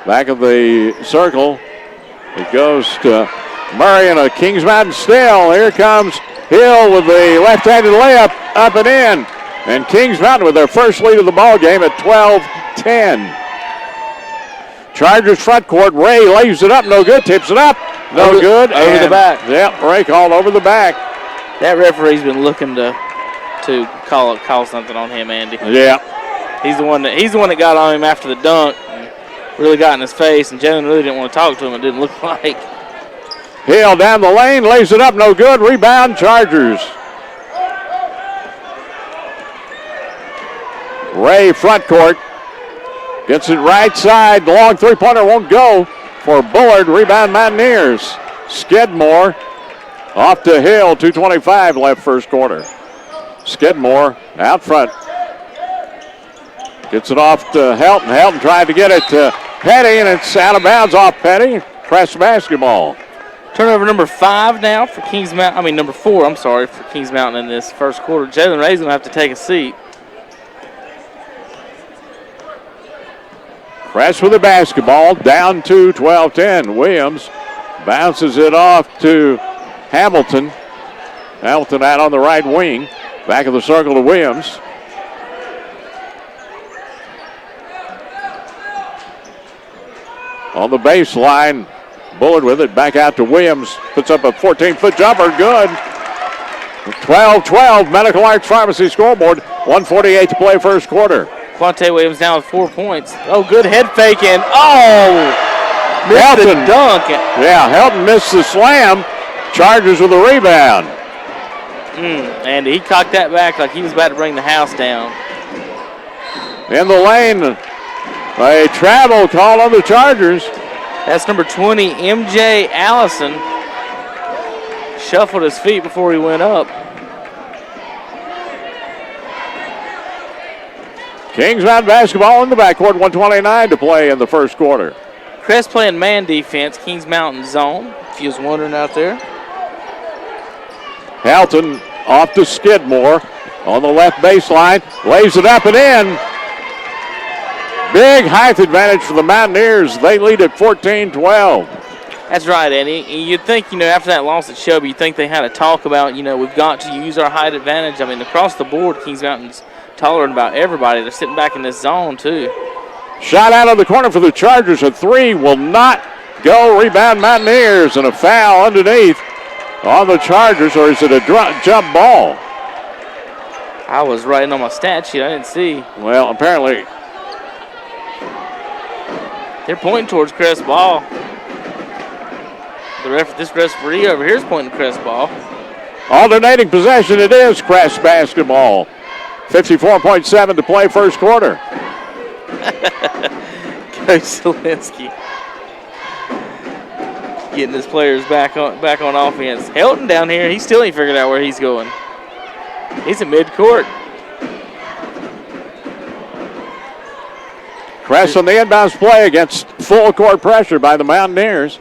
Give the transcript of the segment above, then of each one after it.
Back of the circle. It goes to Murray and a Kings Mountain steal. Here comes Hill with the left-handed layup up and in. And Kings Mountain with their first lead of the ball game at 12-10. Chargers front court. Ray lays it up. No good. Tips it up. No good. Over the back. Yep, Ray called over the back. That referee's been looking to call something on him, Andy. Yeah. He's the one that got on him after the dunk. Really got in his face, and Jalen really didn't want to talk to him. It didn't look like. Hill down the lane, lays it up, no good. Rebound, Chargers. Ray front court. Gets it right side. The long three-pointer won't go for Bullard. Rebound, Mountaineers. Skidmore off to Hill. 2:25 left first quarter. Skidmore out front. Gets it off to Helton. Helton tried to get it to Petty, and it's out of bounds off Petty. Crest basketball. Turnover number 5 now for Kings Mountain. Number 4, I'm sorry, for Kings Mountain in this first quarter. Jalen Ray's going to have to take a seat. Crest with the basketball, down to 12-10. Williams bounces it off to Hamilton. Hamilton out on the right wing. Back of the circle to Williams. On the baseline, Bullard with it. Back out to Williams. Puts up a 14-foot jumper. Good. 12-12. Medical Arts Pharmacy scoreboard. 1:48 to play first quarter. Quante Williams down with 4 points. Oh, good head fake and missed the dunk. Yeah, Helton missed the slam. Chargers with a rebound. And he cocked that back like he was about to bring the house down. In the lane, a travel call on the Chargers. That's number 20, MJ Allison. Shuffled his feet before he went up. Kings Mountain basketball in the backcourt. 1:29 to play in the first quarter. Crest playing man defense, Kings Mountain zone, if you was wondering out there. Helton off to Skidmore on the left baseline. Lays it up and in. Big height advantage for the Mountaineers. They lead at 14-12. That's right, Eddie. You'd think, after that loss at Shelby, you'd think they had a talk about, we've got to use our height advantage. Across the board, Kings Mountain's taller than about everybody. They're sitting back in this zone, too. Shot out of the corner for the Chargers. A three will not go. Rebound Mountaineers, and a foul underneath on the Chargers, or is it a jump ball? I was writing on my stat sheet. I didn't see. Well, apparently they're pointing towards Crest ball. This referee over here is pointing to Crest ball. Alternating possession, it is Crest basketball. 54.7 to play first quarter. Coach Zielinski getting his players back on offense. Helton down here, he still ain't figured out where he's going. He's in midcourt. Crest on the inbounds play against full court pressure by the Mountaineers.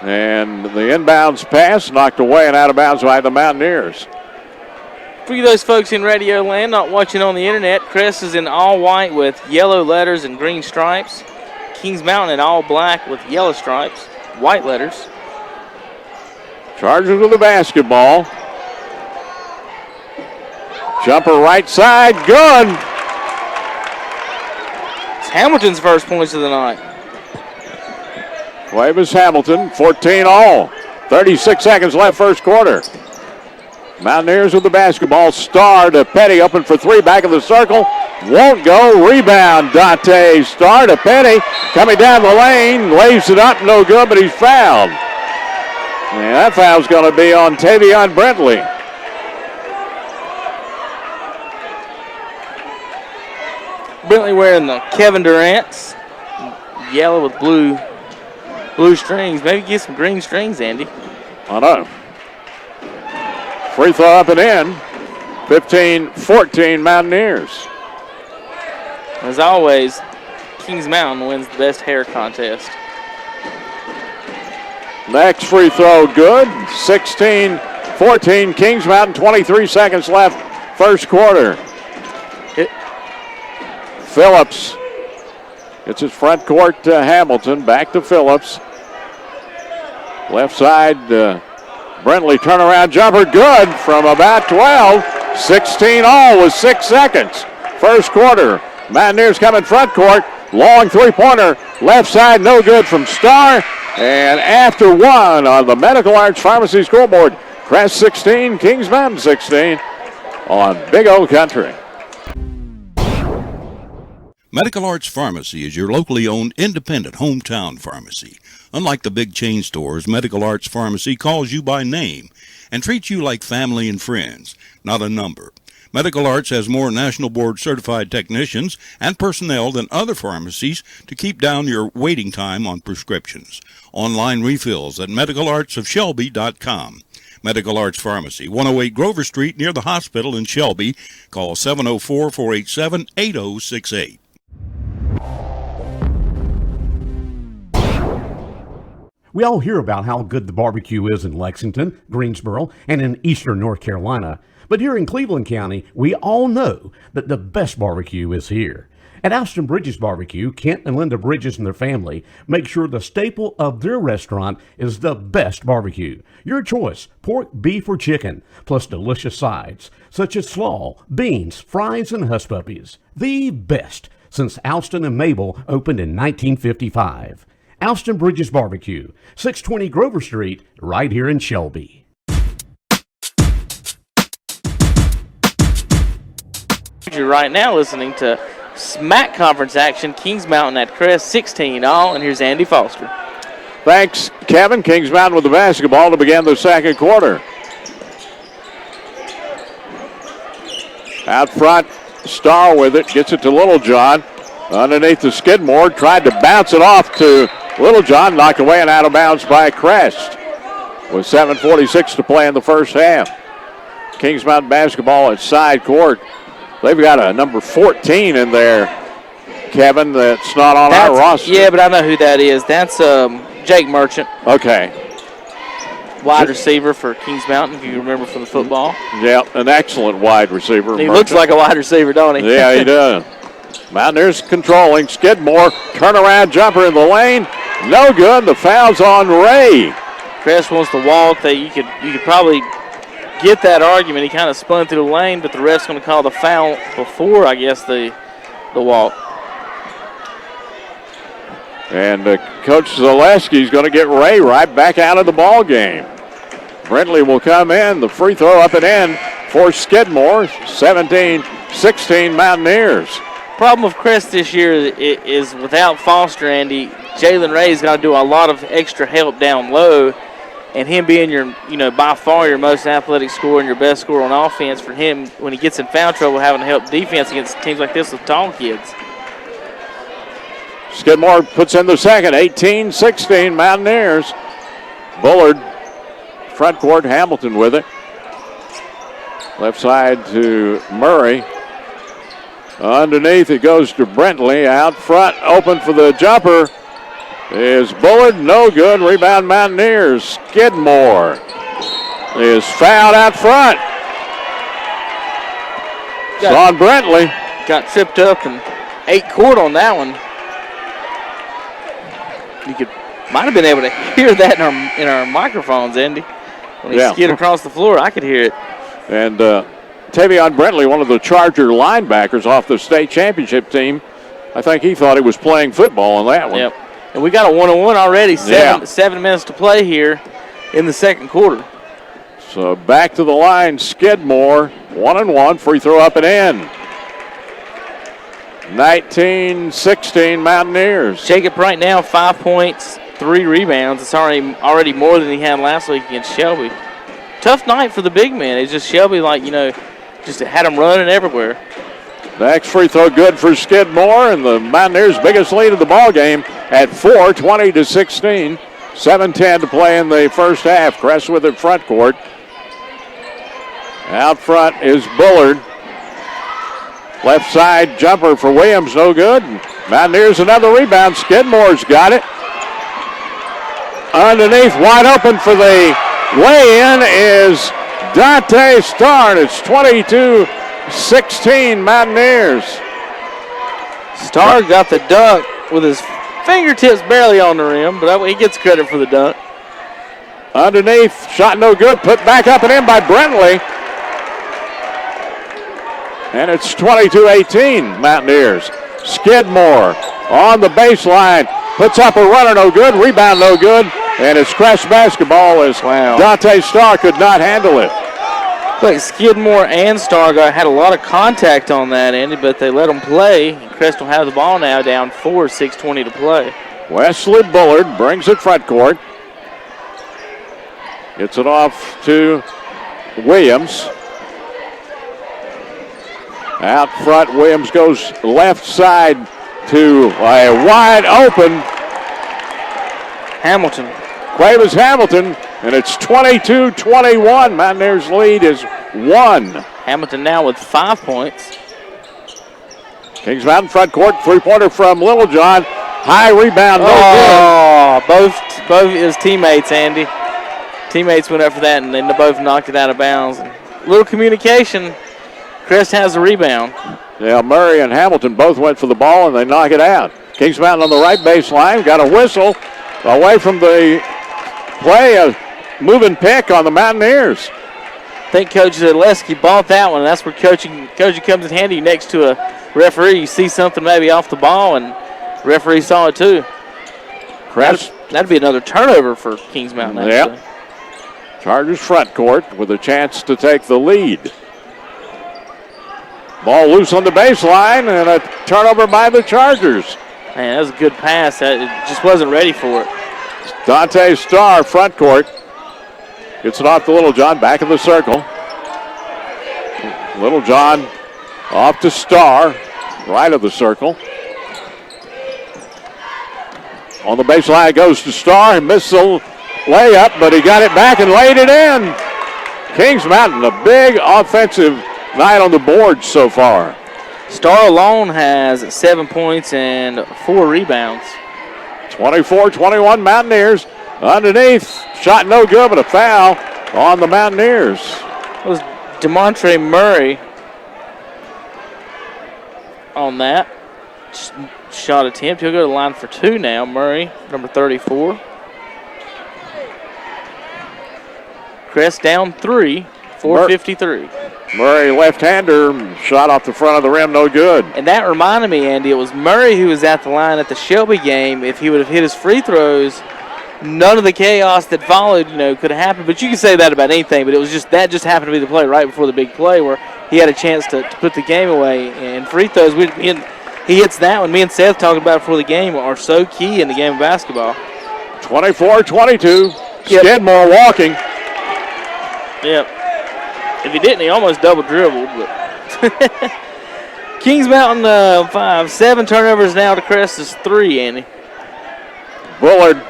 And the inbounds pass knocked away and out of bounds by the Mountaineers. For you those folks in Radio Land not watching on the internet, Crest is in all white with yellow letters and green stripes. Kings Mountain in all black with yellow stripes, white letters. Chargers with the basketball. Jumper right side, good. It's Hamilton's first points of the night. Cuevas Hamilton, 14 all. 36 seconds left first quarter. Mountaineers with the basketball. Star to Petty, open for three, back of the circle. Won't go. Rebound, Dante. Star to Petty. Coming down the lane. Lays it up. No good, but he's fouled. And that foul's going to be on Tavion Brentley. Brentley wearing the Kevin Durant's. Yellow with blue strings. Maybe get some green strings, Andy. I know. Free throw up and in. 15-14 Mountaineers. As always, Kings Mountain wins the best hair contest. Next free throw good. 16-14 Kings Mountain. 23 seconds left first quarter. Phillips. It's his front court to Hamilton. Back to Phillips. Left side, Brentley turnaround jumper. Good from about 12. 16 all with 6 seconds. First quarter. Mountaineers coming front court. Long three-pointer. Left side, no good from Starr. And after one on the Medical Arts Pharmacy scoreboard, Crest 16, Kings Mountain 16 on Big O Country. Medical Arts Pharmacy is your locally owned independent hometown pharmacy. Unlike the big chain stores, Medical Arts Pharmacy calls you by name and treats you like family and friends, not a number. Medical Arts has more National Board certified technicians and personnel than other pharmacies to keep down your waiting time on prescriptions. Online refills at medicalartsofshelby.com. Medical Arts Pharmacy, 108 Grover Street near the hospital in Shelby. Call 704-487-8068. We all hear about how good the barbecue is in Lexington, Greensboro, and in eastern North Carolina. But here in Cleveland County, we all know that the best barbecue is here. At Alston Bridges Barbecue, Kent and Linda Bridges and their family make sure the staple of their restaurant is the best barbecue. Your choice, pork, beef, or chicken, plus delicious sides, such as slaw, beans, fries, and hush puppies. The best since Alston and Mabel opened in 1955. Alston Bridges Barbecue, 620 Grover Street, right here in Shelby. You're right now listening to SMAC Conference action, Kings Mountain at Crest 16 all, and here's Andy Foster. Thanks, Kevin. Kings Mountain with the basketball to begin the second quarter. Out front, Starr with it, gets it to Littlejohn. Underneath the Skidmore, tried to bounce it off to Littlejohn, knocked away and out of bounds by Crest. With 7:46 to play in the first half. Kings Mountain basketball at side court. They've got a number 14 in there, Kevin, that's not on our roster. Yeah, but I know who that is. That's Jake Merchant. Okay. Wide receiver for Kings Mountain, if you remember from the football. Yeah, an excellent wide receiver. He looks like a wide receiver, don't he? Yeah, he does. Mountaineers controlling. Skidmore, turnaround jumper in the lane. No good. The foul's on Ray. Crest wants to walk. You could probably get that argument. He kind of spun through the lane, but the ref's going to call the foul before, I guess, the walk. And Coach Zaleski's going to get Ray right back out of the ball game. Brentley will come in. The free throw up and in for Skidmore. 17-16 Mountaineers. Problem with Crest this year is without Foster, Andy, Jalen Ray's got to do a lot of extra help down low. And him being your, by far your most athletic scorer and your best scorer on offense, for him, when he gets in foul trouble, having to help defense against teams like this with tall kids. Skidmore puts in the second, 18-16 Mountaineers. Bullard, front court, Hamilton with it. Left side to Murray. Underneath it goes to Brentley. Out front, open for the jumper is Bullard. No good. Rebound Mountaineers. Skidmore is fouled out front. It's on Brentley. Got tripped up and 8 court on that one. You might have been able to hear that in our microphones, Andy. When he skid across the floor, I could hear it. And Tavion Brentley, one of the Charger linebackers off the state championship team, I think he thought he was playing football on that one. Yep. And we got a 1-on-1 already. 7 minutes to play here in the second quarter. So back to the line, Skidmore, 1-on-1, free throw up and in. 19-16 Mountaineers. Jacob right now, 5 points, 3 rebounds. It's already more than he had last week against Shelby. Tough night for the big man. It's just Shelby, just had him running everywhere. Next free throw good for Skidmore, and the Mountaineers' biggest lead of the ball game at 4, 20-16. 7:10 to play in the first half. Crest with it front court. Out front is Bullard. Left side jumper for Williams, no good. Mountaineers another rebound. Skidmore's got it. Underneath, wide open for the lay-in is Dante Starr. It's 22-16 Mountaineers. Starr got the dunk with his fingertips barely on the rim, but he gets credit for the dunk. Underneath, shot no good, put back up and in by Brentley. And it's 22-18, Mountaineers. Skidmore on the baseline, puts up a runner, no good, rebound no good, and it's Crest basketball as Dante Starr could not handle it. Look, Skidmore and Starr had a lot of contact on that, Andy, but they let them play. Crest will have the ball now, down 4, 6:20 to play. Wesley Bullard brings it front court. Gets it off to Williams. Out front, Williams goes left side to a wide open Hamilton. Cuevas Hamilton, and it's 22-21. Mountaineers lead is 1. Hamilton now with 5 points. Kings Mountain front court, three-pointer from Littlejohn. High rebound, no good. Both his teammates, Andy. Teammates went up for that, and then they both knocked it out of bounds. Little communication. Crest has the rebound. Yeah, Murray and Hamilton both went for the ball, and they knock it out. Kings Mountain on the right baseline. Got a whistle away from the play. A moving pick on the Mountaineers. I think Coach Zaleski bought that one, and that's where coaching comes in handy next to a referee. You see something maybe off the ball, and the referee saw it too. Crest. That'd be another turnover for Kings Mountain, actually. Yep. Chargers front court with a chance to take the lead. Ball loose on the baseline, and a turnover by the Chargers. Man, that was a good pass. It just wasn't ready for it. Dante Starr, front court. Gets it off to Littlejohn, back of the circle. Littlejohn off to Starr, right of the circle. On the baseline goes to Starr. He missed the layup, but he got it back and laid it in. Kings Mountain, a big offensive night on the board so far. Starr alone has 7 points and 4 rebounds. 24-21 Mountaineers. Underneath, shot no good, but a foul on the Mountaineers. It was DeMontre Murray on that shot attempt. He'll go to the line for 2 now. Murray, number 34. Crest down 3, 4:53. Murray, left-hander, shot off the front of the rim, no good. And that reminded me, Andy, it was Murray who was at the line at the Shelby game. If he would have hit his free throws, none of the chaos that followed, could have happened. But you can say that about anything, but it was just happened to be the play right before the big play where he had a chance to put the game away. And free throws, he hits that one. Me and Seth talked about it before the game, are so key in the game of basketball. 24-22. Skidmore walking. Yep. If he didn't, he almost double dribbled. But Kings Mountain 5, 7 turnovers now to Crest's 3, Andy. Bullard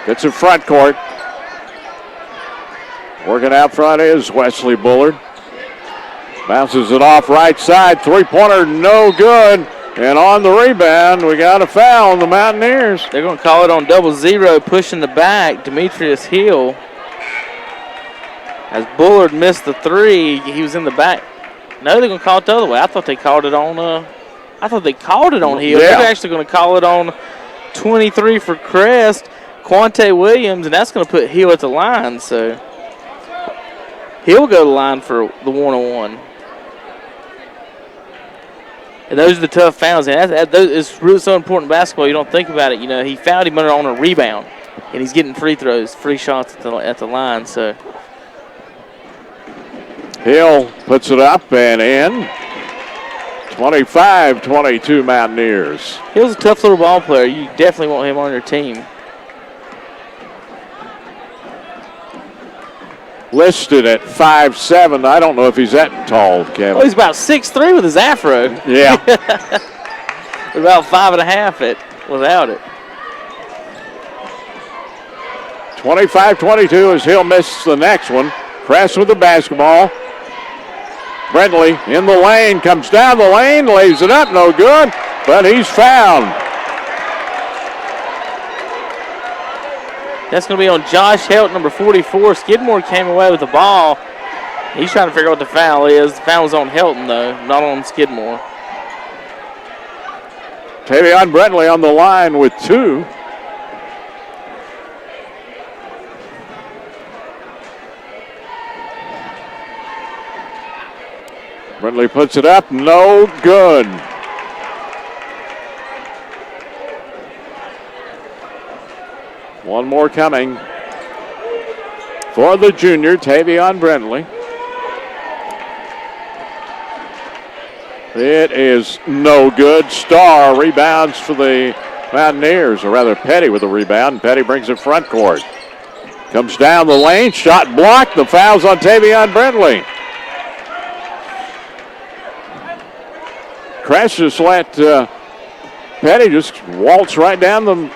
gets in front court. Working out front is Wesley Bullard. Bounces it off right side. Three-pointer, no good. And on the rebound, we got a foul on the Mountaineers. They're going to call it on 0-0, pushing the back. Demetrius Hill. As Bullard missed the 3, he was in the back. No, they're going to call it the other way. I thought they called it on. Hill. Yeah. They're actually going to call it on 23 for Crest, Quante Williams, and that's going to put Hill at the line. So he'll go to the line for the 1-on-1. And those are the tough fouls. And it's really so important in basketball. You don't think about it. He fouled him on a rebound, and he's getting free throws, free shots at the line. So. Hill puts it up and in. 25-22 Mountaineers. Hill's a tough little ball player. You definitely want him on your team. Listed at 5'7". I don't know if he's that tall, Kevin. Oh, he's about 6'3" with his afro. Yeah. About 5.5 without it. 25-22 as Hill misses the next one. Crest with the basketball. Brentley in the lane, comes down the lane, lays it up, no good, but he's fouled. That's going to be on Josh Helt, number 44. Skidmore came away with the ball. He's trying to figure out what the foul is. The foul was on Helton, though, not on Skidmore. Tavion Brentley on the line with 2. Brentley puts it up, no good. One more coming for the junior, Tavion Brentley. It is no good. Starr rebounds for the Mountaineers, or rather Petty with the rebound. Petty brings it front court. Comes down the lane, shot blocked. The foul's on Tavion Brentley. Crest just let Petty just waltz right down the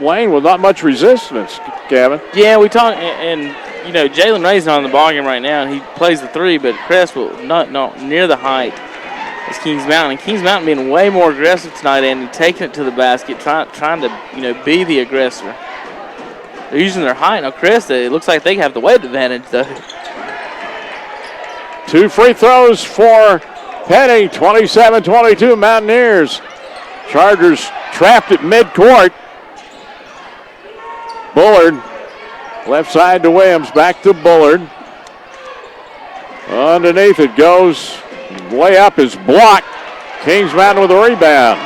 lane with not much resistance, Kevin. Yeah, we talked, and you know, Jalen Ray's not on the ballgame right now, and he plays the 3, but Crest will not near the height as Kings Mountain. And Kings Mountain being way more aggressive tonight, and taking it to the basket, trying to be the aggressor. They're using their height. Now Crest, it looks like they have the weight advantage though. 2 free throws for Petty, 27-22 Mountaineers. Chargers trapped at midcourt. Bullard, left side to Williams, back to Bullard. Underneath it goes, layup is blocked. Kings Mountain with a rebound.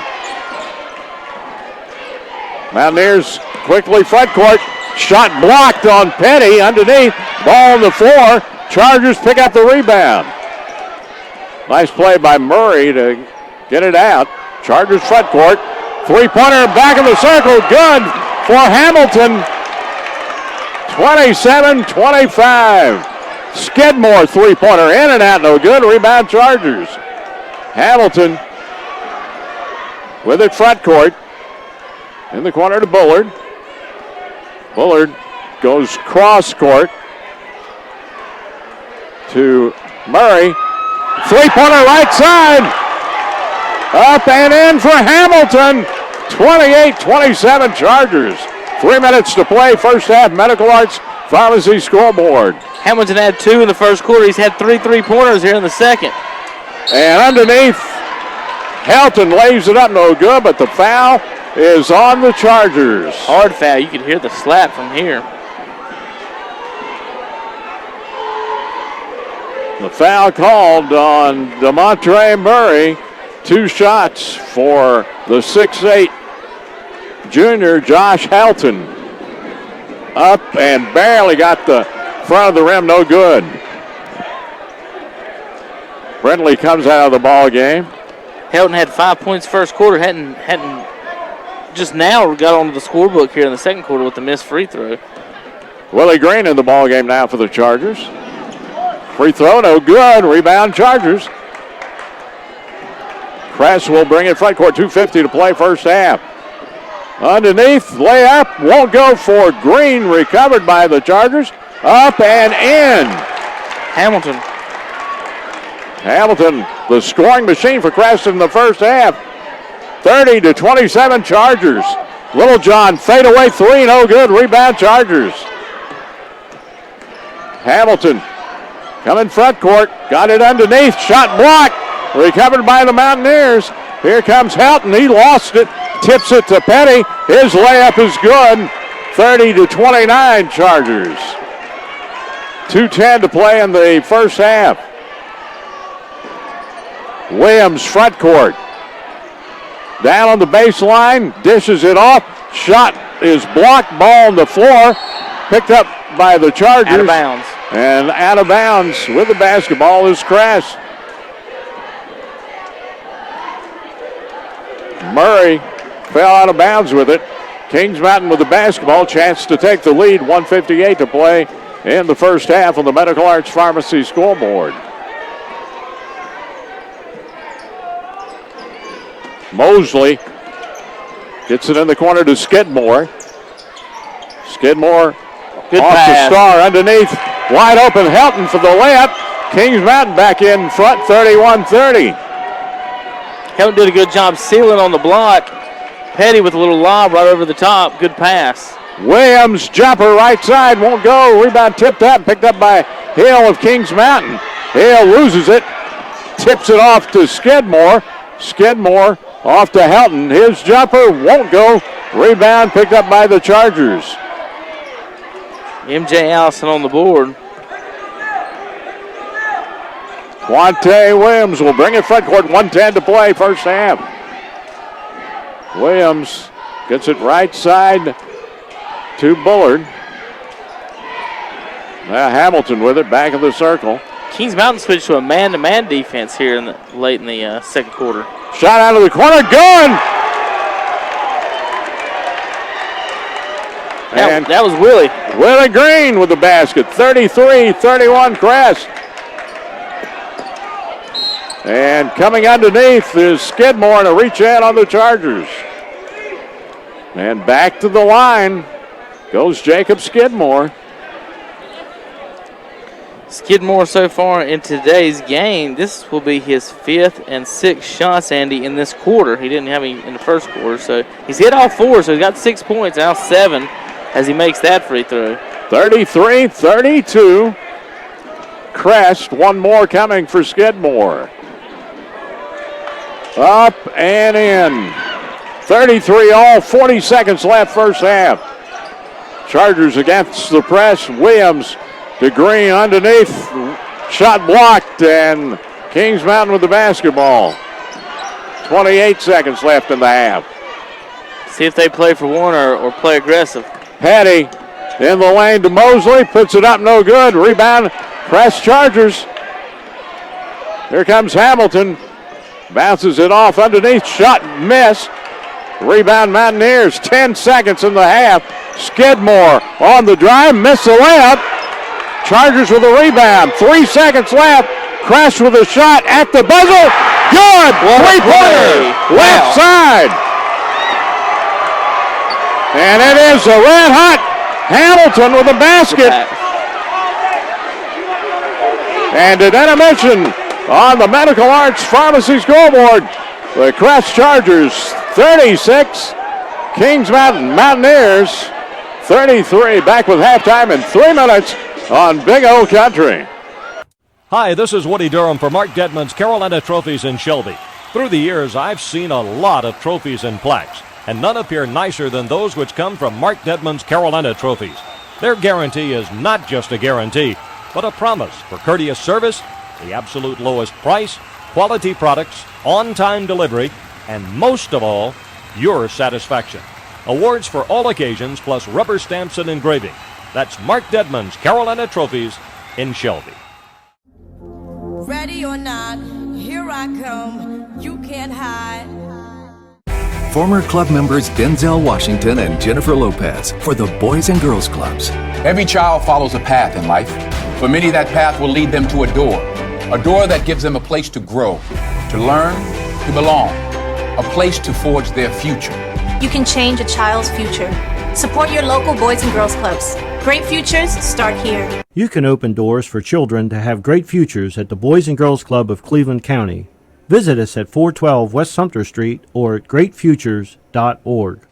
Mountaineers quickly front court, shot blocked on Petty, underneath, ball on the floor. Chargers pick up the rebound. Nice play by Murray to get it out. Chargers front court. 3-pointer back of the circle. Good for Hamilton. 27-25. Skidmore 3-pointer in and out. No good. Rebound Chargers. Hamilton with it front court. In the corner to Bullard. Bullard goes cross court to Murray. 3-pointer right side. Up and in for Hamilton. 28-27 Chargers. 3 minutes to play. First half, Medical Arts Pharmacy scoreboard. Hamilton had 2 in the first quarter. He's had 3 3-pointers here in the second. And underneath, Helton lays it up, no good, but the foul is on the Chargers. Hard foul. You can hear the slap from here. The foul called on DeMontre Murray. 2 shots for the 6'8" junior, Josh Helton. Up and barely got the front of the rim, no good. Brentley comes out of the ball game. Helton had 5 points first quarter. Hadn't just now got onto the scorebook here in the second quarter with the missed free throw. Willie Green in the ball game now for the Chargers. Free throw, no good. Rebound Chargers. Crest will bring it front court. 2:50 to play first half. Underneath, layup, won't go for Green. Recovered by the Chargers. Up and in. Hamilton, the scoring machine for Crest in the first half. 30-27 Chargers. Littlejohn fadeaway 3, no good. Rebound Chargers. Hamilton coming front court, got it underneath, shot blocked, recovered by the Mountaineers. Here comes Helton, he lost it, tips it to Petty. His layup is good. 30-29 Chargers. 2:10 to play in the first half. Williams front court. Down on the baseline, dishes it off. Shot is blocked, ball on the floor. Picked up by the Chargers. out of bounds. And out of bounds with the basketball is Crest. Murray fell out of bounds with it. Kings Mountain with the basketball. Chance to take the lead. 1:58 to play in the first half on the Medical Arts Pharmacy scoreboard. Mosley gets it in the corner to Skidmore. Skidmore Good off pass. the Star underneath. Wide open Helton for the layup. Kings Mountain back in front, 31-30. Helton did a good job sealing on the block. Petty with a little lob right over the top. Good pass. Williams jumper right side won't go. Rebound tipped up, picked up by Hill of Kings Mountain. Hill loses it, tips it off to Skidmore. Skidmore Off to Helton. His jumper won't go. Rebound picked up by the Chargers. MJ Allison on the board. Quante Williams will bring it front court. 1:10 to play, first half. Williams gets it right side to Bullard. Now Hamilton with it, back of the circle. Kings Mountain switched to a man-to-man defense here late in the second quarter. Shot out of the corner, good! And that was Willie. Willie Green with the basket. 33-31 Crest. And coming underneath is Skidmore and a reach in on the Chargers. And back to the line goes Jacob Skidmore. Skidmore so far in today's game, this will be his 5th and 6th shots, Andy, in this quarter. He didn't have any in the first quarter, so he's hit all 4, so he's got 6 points, now 7 as he makes that free throw. 33-32. Crest, one more coming for Skidmore. Up and in. 33 all, 40 seconds left first half. Chargers against the press. Williams to Green underneath. Shot blocked, and Kings Mountain with the basketball. 28 seconds left in the half. See if they play for one or play aggressive. Petty in the lane to Mosley. Puts it up, no good. Rebound, press Chargers. Here comes Hamilton. Bounces it off underneath. Shot missed. Rebound Mountaineers. 10 seconds in the half. Skidmore on the drive. Missed the layup. Chargers with a rebound. 3 seconds left. Crest with a shot at the buzzer. Good. Three-pointer. Left side. And it is a red-hot Hamilton with a basket. And did I mention on the Medical Arts Pharmacy scoreboard, the Crest Chargers 36, Kings Mountain Mountaineers 33. Back with halftime in 3 minutes on Big O Country. Hi, this is Woody Durham for Mark Dedman's Carolina Trophies in Shelby. Through the years, I've seen a lot of trophies and plaques, and none appear nicer than those which come from Mark Dedman's Carolina Trophies. Their guarantee is not just a guarantee, but a promise for courteous service, the absolute lowest price, quality products, on-time delivery, and most of all, your satisfaction. Awards for all occasions plus rubber stamps and engraving. That's Mark Dedman's Carolina Trophies in Shelby. Ready or not, here I come, you can't hide. Former club members Denzel Washington and Jennifer Lopez for the Boys and Girls Clubs. Every child follows a path in life. For many, that path will lead them to a door that gives them a place to grow, to learn, to belong, a place to forge their future. You can change a child's future. Support your local Boys and Girls Clubs. Great futures start here. You can open doors for children to have great futures at the Boys and Girls Club of Cleveland County. Visit us at 412 West Sumter Street or at greatfutures.org.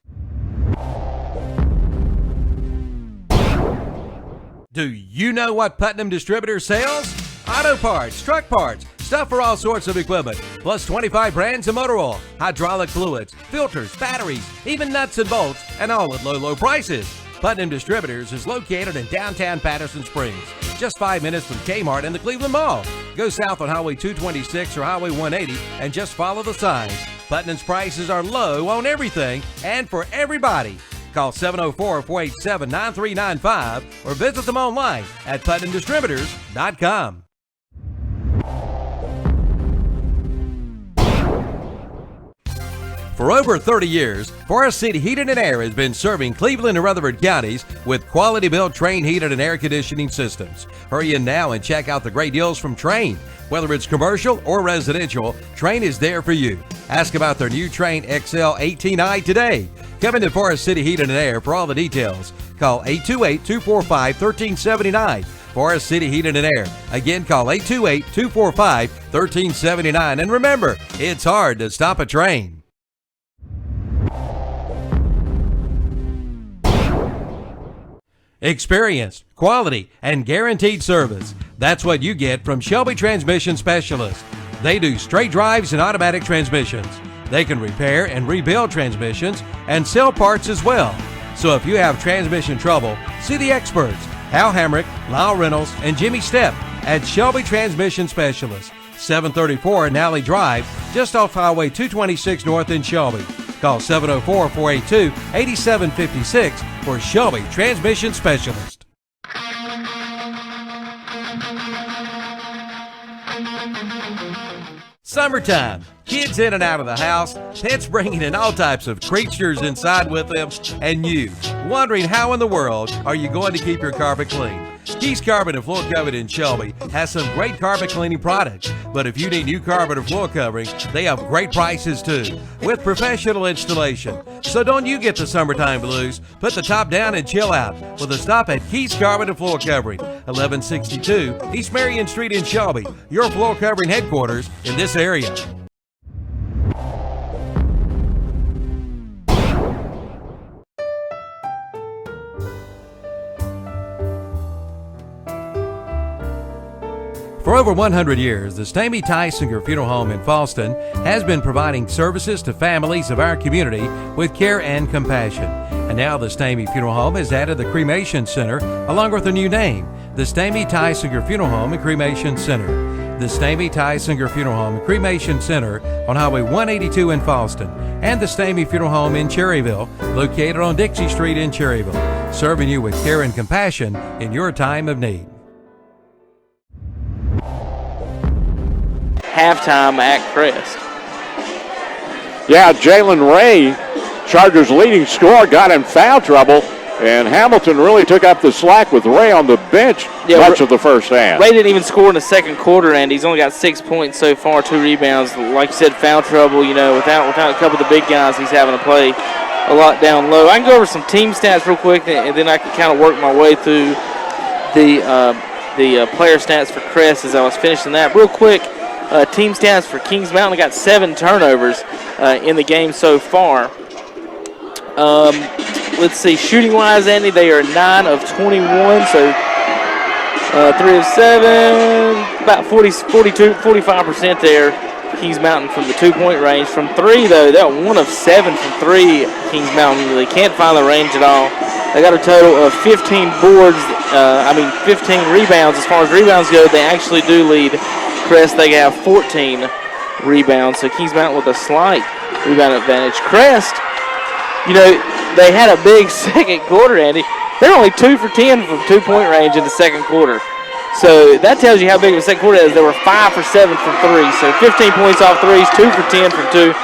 Do you know what Putnam Distributor sells? Auto parts, truck parts, stuff for all sorts of equipment, plus 25 brands of motor oil, hydraulic fluids, filters, batteries, even nuts and bolts, and all at low prices. Putnam Distributors is located in downtown Patterson Springs, just 5 minutes from Kmart and the Cleveland Mall. Go south on Highway 226 or Highway 180 and just follow the signs. Putnam's prices are low on everything and for everybody. Call 704-487-9395 or visit them online at PutnamDistributors.com. For over 30 years, Forest City Heating and Air has been serving Cleveland and Rutherford counties with quality-built Trane heated and air conditioning systems. Hurry in now and check out the great deals from Trane. Whether it's commercial or residential, Trane is there for you. Ask about their new Trane XL 18i today. Come into Forest City Heating and Air for all the details. Call 828-245-1379. Forest City Heating and Air. Again, call 828-245-1379. And remember, it's hard to stop a train. Experienced, quality, and guaranteed service. That's what you get from Shelby Transmission Specialists. They do straight drives and automatic transmissions. They can repair and rebuild transmissions and sell parts as well. So if you have transmission trouble, see the experts, Hal Hamrick, Lyle Reynolds, and Jimmy Stepp at Shelby Transmission Specialists, 734 Nally Drive, just off Highway 226 North in Shelby. Call 704-482-8756 for Shelby Transmission Specialist. Summertime. Kids in and out of the house, pets bringing in all types of creatures inside with them, and you wondering how in the world are you going to keep your carpet clean. Keys Carpet and Floor Covering in Shelby has some great carpet cleaning products, but if you need new carpet or floor covering, they have great prices too, with professional installation. So don't you get the summertime blues. Put the top down and chill out with a stop at Keys Carpet and Floor Covering, 1162 East Marion Street in Shelby, your floor covering headquarters in this area. For over 100 years, the Stamey Tysinger Funeral Home in Falston has been providing services to families of our community with care and compassion. And now the Stamey Funeral Home has added the Cremation Center along with a new name, the Stamey Tysinger Funeral Home and Cremation Center. The Stamey Tysinger Funeral Home and Cremation Center on Highway 182 in Falston, and the Stamey Funeral Home in Cherryville, located on Dixie Street in Cherryville, serving you with care and compassion in your time of need. Halftime at Crest. Yeah, Jalen Ray, Chargers' leading scorer, got in foul trouble, and Hamilton really took up the slack with Ray on the bench much of the first half. Ray didn't even score in the second quarter, and he's only got 6 points so far, 2 rebounds. Like you said, foul trouble. You know, without a couple of the big guys, he's having to play a lot down low. I can go over some team stats real quick, and then I can kind of work my way through the player stats for Crest as I was finishing that real quick. Team stats for Kings Mountain got 7 turnovers in the game so far. Let's see, shooting-wise, Andy, they are 9 of 21, so 3 of 7, about 45% there. Kings Mountain from the 2-point range. From 3, though, they're 1 of 7 from 3. Kings Mountain, they can't find the range at all. They got a total of 15 boards, 15 rebounds. As far as rebounds go, they actually do lead Crest. They have 14 rebounds, so Kings Mountain with a slight rebound advantage. Crest, you know, they had a big second quarter, Andy. They're only 2 for 10 from 2-point range in the second quarter. So that tells you how big of a second quarter is. They were 5 for 7 from 3. So 15 points off threes, 2 for 10 from 2.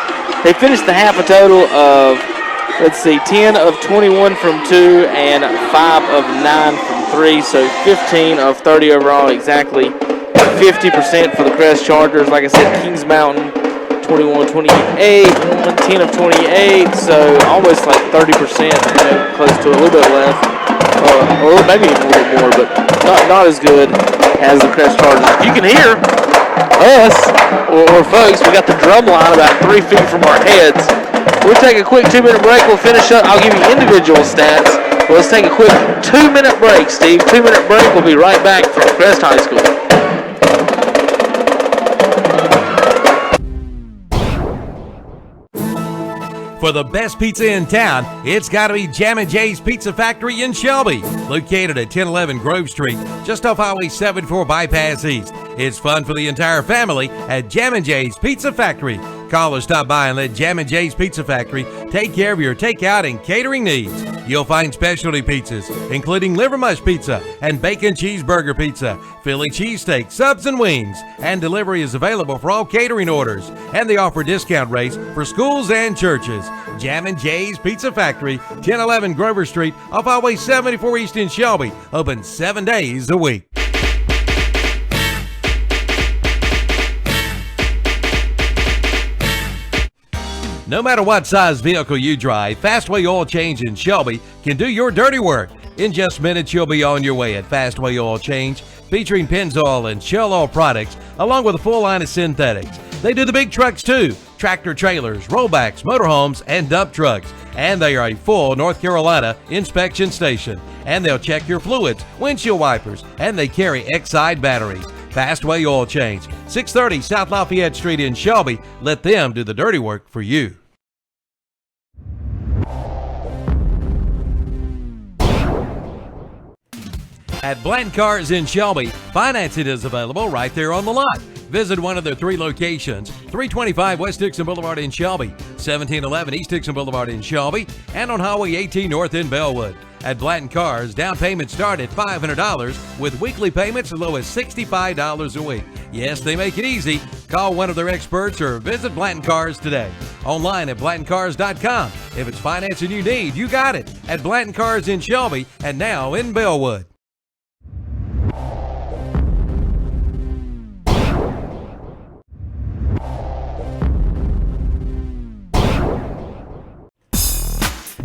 They finished the half a total of, 10 of 21 from 2 and 5 of 9 from 3. So 15 of 30 overall, exactly 50% for the Crest Chargers. Like I said, Kings Mountain 21-28, 10 of 28, so almost like 30%, close to a little bit less, or maybe even a little bit more, but not as good as the Crest Chargers. If you can hear us or folks, we got the drum line about 3 feet from our heads. We'll take a quick 2-minute break. We'll finish up. I'll give you individual stats. Well, let's take a quick 2-minute break, Steve. 2-minute break. We'll be right back from Crest High School. For the best pizza in town, it's got to be Jammin' Jay's Pizza Factory in Shelby, located at 1011 Grove Street, just off Highway 74 Bypass East. It's fun for the entire family at Jammin' Jay's Pizza Factory. Call or stop by and let Jammin' Jay's Pizza Factory take care of your takeout and catering needs. You'll find specialty pizzas, including liver mush pizza and bacon cheeseburger pizza, Philly cheesesteak, subs and wings, and delivery is available for all catering orders. And they offer discount rates for schools and churches. Jammin' Jay's Pizza Factory, 1011 Grover Street, off Highway 74 East in Shelby, open 7 days a week. No matter what size vehicle you drive, Fastway Oil Change in Shelby can do your dirty work. In just minutes, you'll be on your way at Fastway Oil Change, featuring Pennzoil and Shell Oil products, along with a full line of synthetics. They do the big trucks too, tractor trailers, rollbacks, motorhomes, and dump trucks. And they are a full North Carolina inspection station. And they'll check your fluids, windshield wipers, and they carry Exide batteries. Fastway Oil Change, 630 South Lafayette Street in Shelby. Let them do the dirty work for you. At Blanton Cars in Shelby, financing is available right there on the lot. Visit one of their 3 locations, 325 West Dixon Boulevard in Shelby, 1711 East Dixon Boulevard in Shelby, and on Highway 18 North in Bellwood. At Blanton Cars, down payments start at $500 with weekly payments as low as $65 a week. Yes, they make it easy. Call one of their experts or visit Blanton Cars today. Online at BlantonCars.com. If it's financing you need, you got it at Blanton Cars in Shelby and now in Bellwood.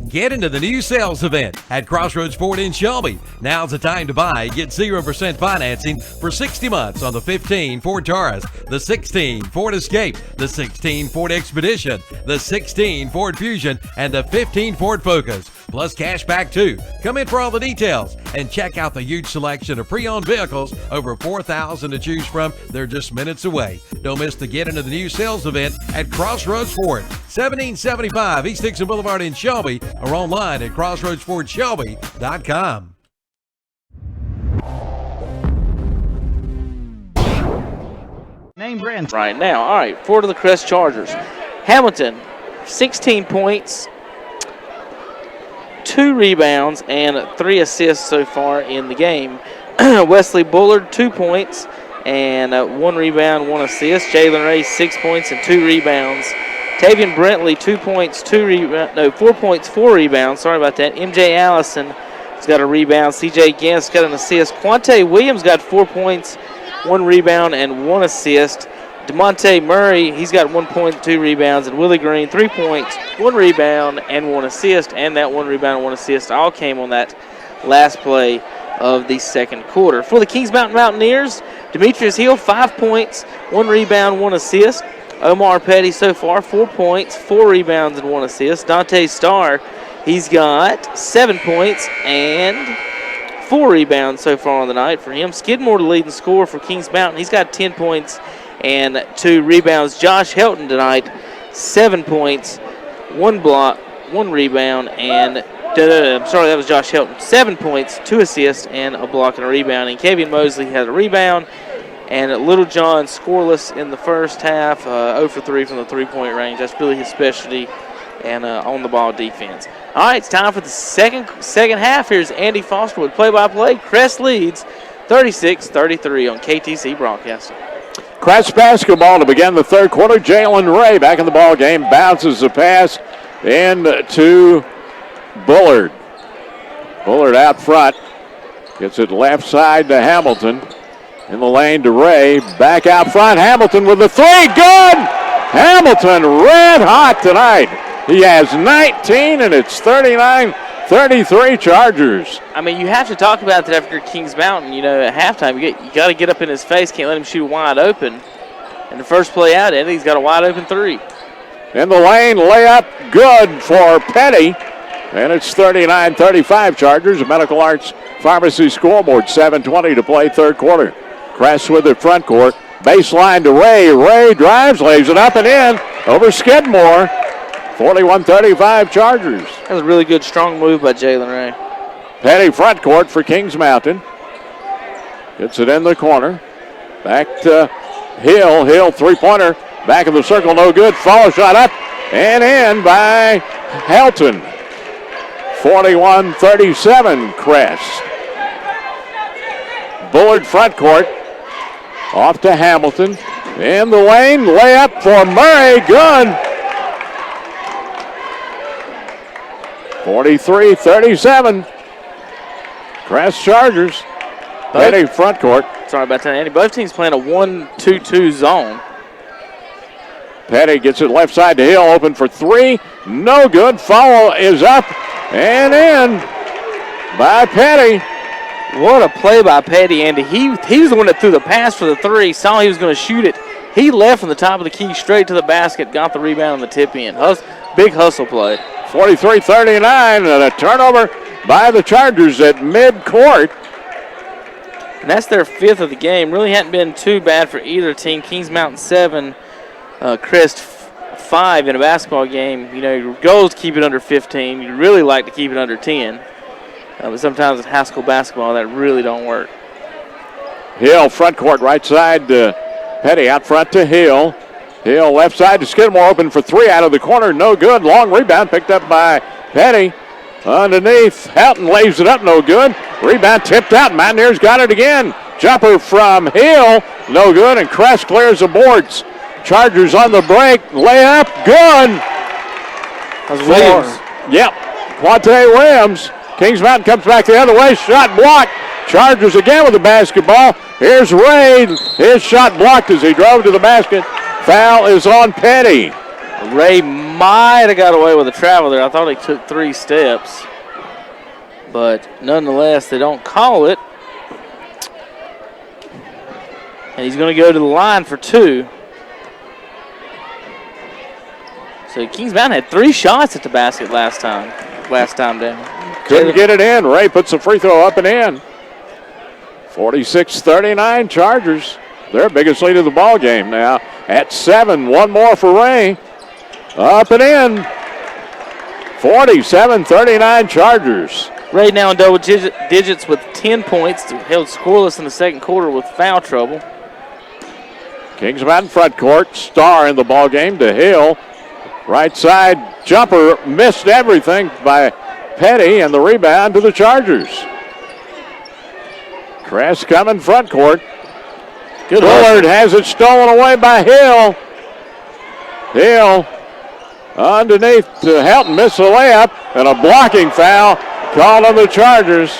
Get into the new sales event at Crossroads Ford in Shelby. Now's the time to buy. Get 0% financing for 60 months on the 15 Ford Taurus, the 16 Ford Escape, the 16 Ford Expedition, the 16 Ford Fusion, and the 15 Ford Focus. Plus cash back too. Come in for all the details and check out the huge selection of pre-owned vehicles. Over 4,000 to choose from. They're just minutes away. Don't miss the Get Into the New sales event at Crossroads Ford, 1775 East Dixon Boulevard in Shelby, or online at crossroadsfordshelby.com. Name brand right now. All right, for the Crest Chargers. Hamilton, 16 points, 2 rebounds, and 3 assists so far in the game. Wesley Bullard, 2 points, and 1 rebound, 1 assist. Jalen Ray, 6 points and 2 rebounds. Tavian Brentley, 2 points, 4 points, 4 rebounds. Sorry about that. MJ Allison has got a rebound. CJ Gant's got an assist. Quante Williams got 4 points, 1 rebound, and 1 assist. DeMonte Murray, he's got 1 point, 2 rebounds. And Willie Green, 3 points, 1 rebound, and 1 assist. And that 1 rebound and 1 assist all came on that last play of the second quarter. For the Kings Mountain Mountaineers, Demetrius Hill, 5 points, 1 rebound, 1 assist. Omar Petty so far, 4 points, 4 rebounds, and 1 assist. Dante Starr, he's got 7 points and 4 rebounds so far on the night for him. Skidmore, the leading scorer for Kings Mountain. He's got 10 points and 2 rebounds. Josh Helton tonight, 7 points, 1 block, 1 rebound, and I'm sorry, that was Josh Helton. 7 points, 2 assists, and a block and a rebound. And Kavian Mosley has a rebound. And Little John scoreless in the first half, 0 for 3 from the three-point range. That's really his specialty, and on-the-ball defense. All right, it's time for the second half. Here's Andy Foster with play-by-play. Crest leads 36-33 on KTC Broadcasting. Crest basketball to begin the third quarter. Jalen Ray back in the ball game, bounces the pass into Bullard. Bullard out front, gets it left side to Hamilton. In the lane to Ray, back out front. Hamilton with the 3, good! Hamilton red hot tonight. He has 19, and it's 39-33 Chargers. I mean, you have to talk about that after Kings Mountain. You know, at halftime, you got to get up in his face. Can't let him shoot wide open. And the first play out, Eddie's got a wide open 3. In the lane, layup, good for Petty. And it's 39-35 Chargers. Medical Arts Pharmacy scoreboard, 7:20 to play third quarter. Crest with the front court. Baseline to Ray. Ray drives, lays it up and in over Skidmore. 41-35 Chargers. That was a really good, strong move by Jalen Ray. Petty front court for Kings Mountain. Gets it in the corner. Back to Hill. Hill three-pointer. Back of the circle, no good. Follow shot up and in by Helton. 41-37 Crest. Bullard front court. Off to Hamilton. In the lane, layup for Murray. Good. 43-37. Crest Chargers. Petty front court. Sorry about that, Andy. Both teams playing a 1-2-2 zone. Petty gets it left side to Hill. Open for 3. No good. Foul is up and in by Petty. What a play by Petty, Andy. He was the one that threw the pass for the 3. Saw he was going to shoot it. He left from the top of the key straight to the basket, got the rebound on the tip in. Big hustle play. 43-39 and a turnover by the Chargers at mid-court. And that's their 5th of the game. Really hadn't been too bad for either team. Kings Mountain 7, Crest 5 in a basketball game. You know, your goal is to keep it under 15. You'd really like to keep it under 10. But sometimes in high school basketball, that really don't work. Hill, front court, right side to Petty, out front to Hill. Hill, left side to Skidmore, open for 3 out of the corner. No good. Long rebound picked up by Petty. Underneath, Helton lays it up, no good. Rebound tipped out. Mountaineers got it again. Jumper from Hill, no good, and Crest clears the boards. Chargers on the break. Layup, good. That's Williams. Yep, Quante Williams. Kings Mountain comes back the other way. Shot blocked. Chargers again with the basketball. Here's Ray. His shot blocked as he drove to the basket. Foul is on Petty. Ray might have got away with a travel there. I thought he took 3 steps. But nonetheless, they don't call it. And he's going to go to the line for 2. So Kings Mountain had 3 shots at the basket last time down. Couldn't get it in. Ray puts the free throw up and in. 46-39 Chargers. Their biggest lead of the ball game now at 7. One more for Ray. Up and in. 47-39 Chargers. Ray now in double digits with 10 points. Held scoreless in the second quarter with foul trouble. Kings Mountain front court. Star in the ball game to Hill. Right side jumper missed everything by Petty, and the rebound to the Chargers. Crest coming front court. Good. Bullard has it stolen away by Hill. Hill underneath to Helton, missed the layup, and a blocking foul called on the Chargers.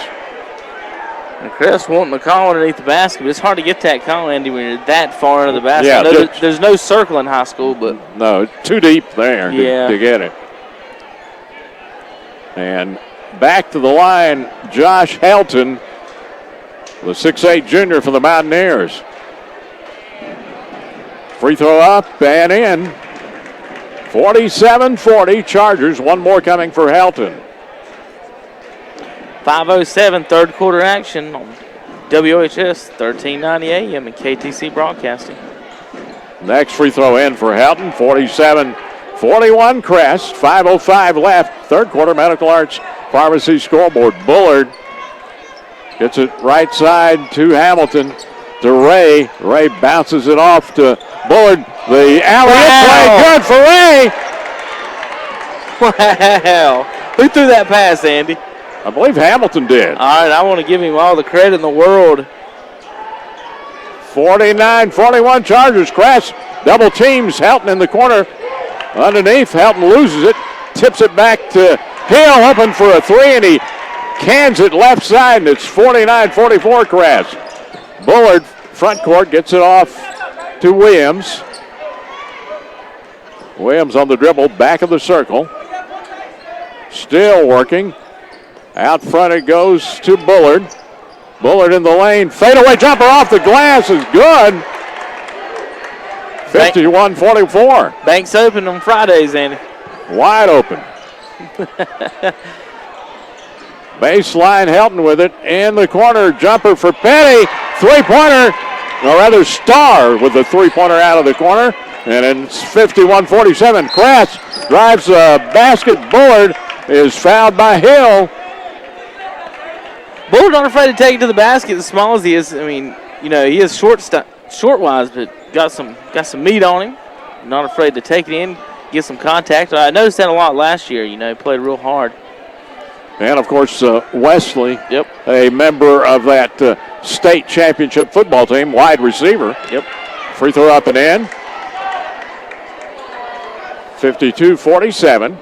And Crest wanting the call underneath the basket, but it's hard to get that call, Andy, when you're that far into the basket. Yeah, there's no circle in high school, but no, too deep there to get it. And back to the line, Josh Helton, the 6'8 junior for the Mountaineers. Free throw up and in. 47-40 Chargers. One more coming for Helton. 5:07 third quarter action on WOHS 1390 AM and KTC Broadcasting. Next free throw in for Helton. 47-41 Crest. 5:05 left. Third quarter Medical Arts Pharmacy scoreboard. Bullard gets it right side to Hamilton. To Ray. Ray bounces it off to Bullard. The alley-oop play, good for Ray. Wow. Who threw that pass, Andy? I believe Hamilton did. All right, I want to give him all the credit in the world. 49-41 Chargers. Crest double teams Helton in the corner. Underneath, Helton loses it. Tips it back to Hill, open for a 3, and he cans it left side, and it's 49-44 Crest. Bullard, front court, gets it off to Williams. Williams on the dribble, back of the circle. Still working. Out front it goes to Bullard. Bullard in the lane. Fadeaway jumper off the glass is good. 51-44. Banks open on Fridays, Andy. Wide open. Baseline Helton with it. In the corner, jumper for Petty. Three-pointer, or rather Star with the three-pointer out of the corner. And it's 51-47. Crest drives the basket. Bullard is fouled by Hill. Bullard not afraid to take it to the basket as small as he is. I mean, you know, he is short-wise, but got some meat on him. Not afraid to take it in, get some contact. I noticed that a lot last year. You know, he played real hard. And, of course, Wesley, yep, a member of that state championship football team, wide receiver. Yep. Free throw up and in. 52-47.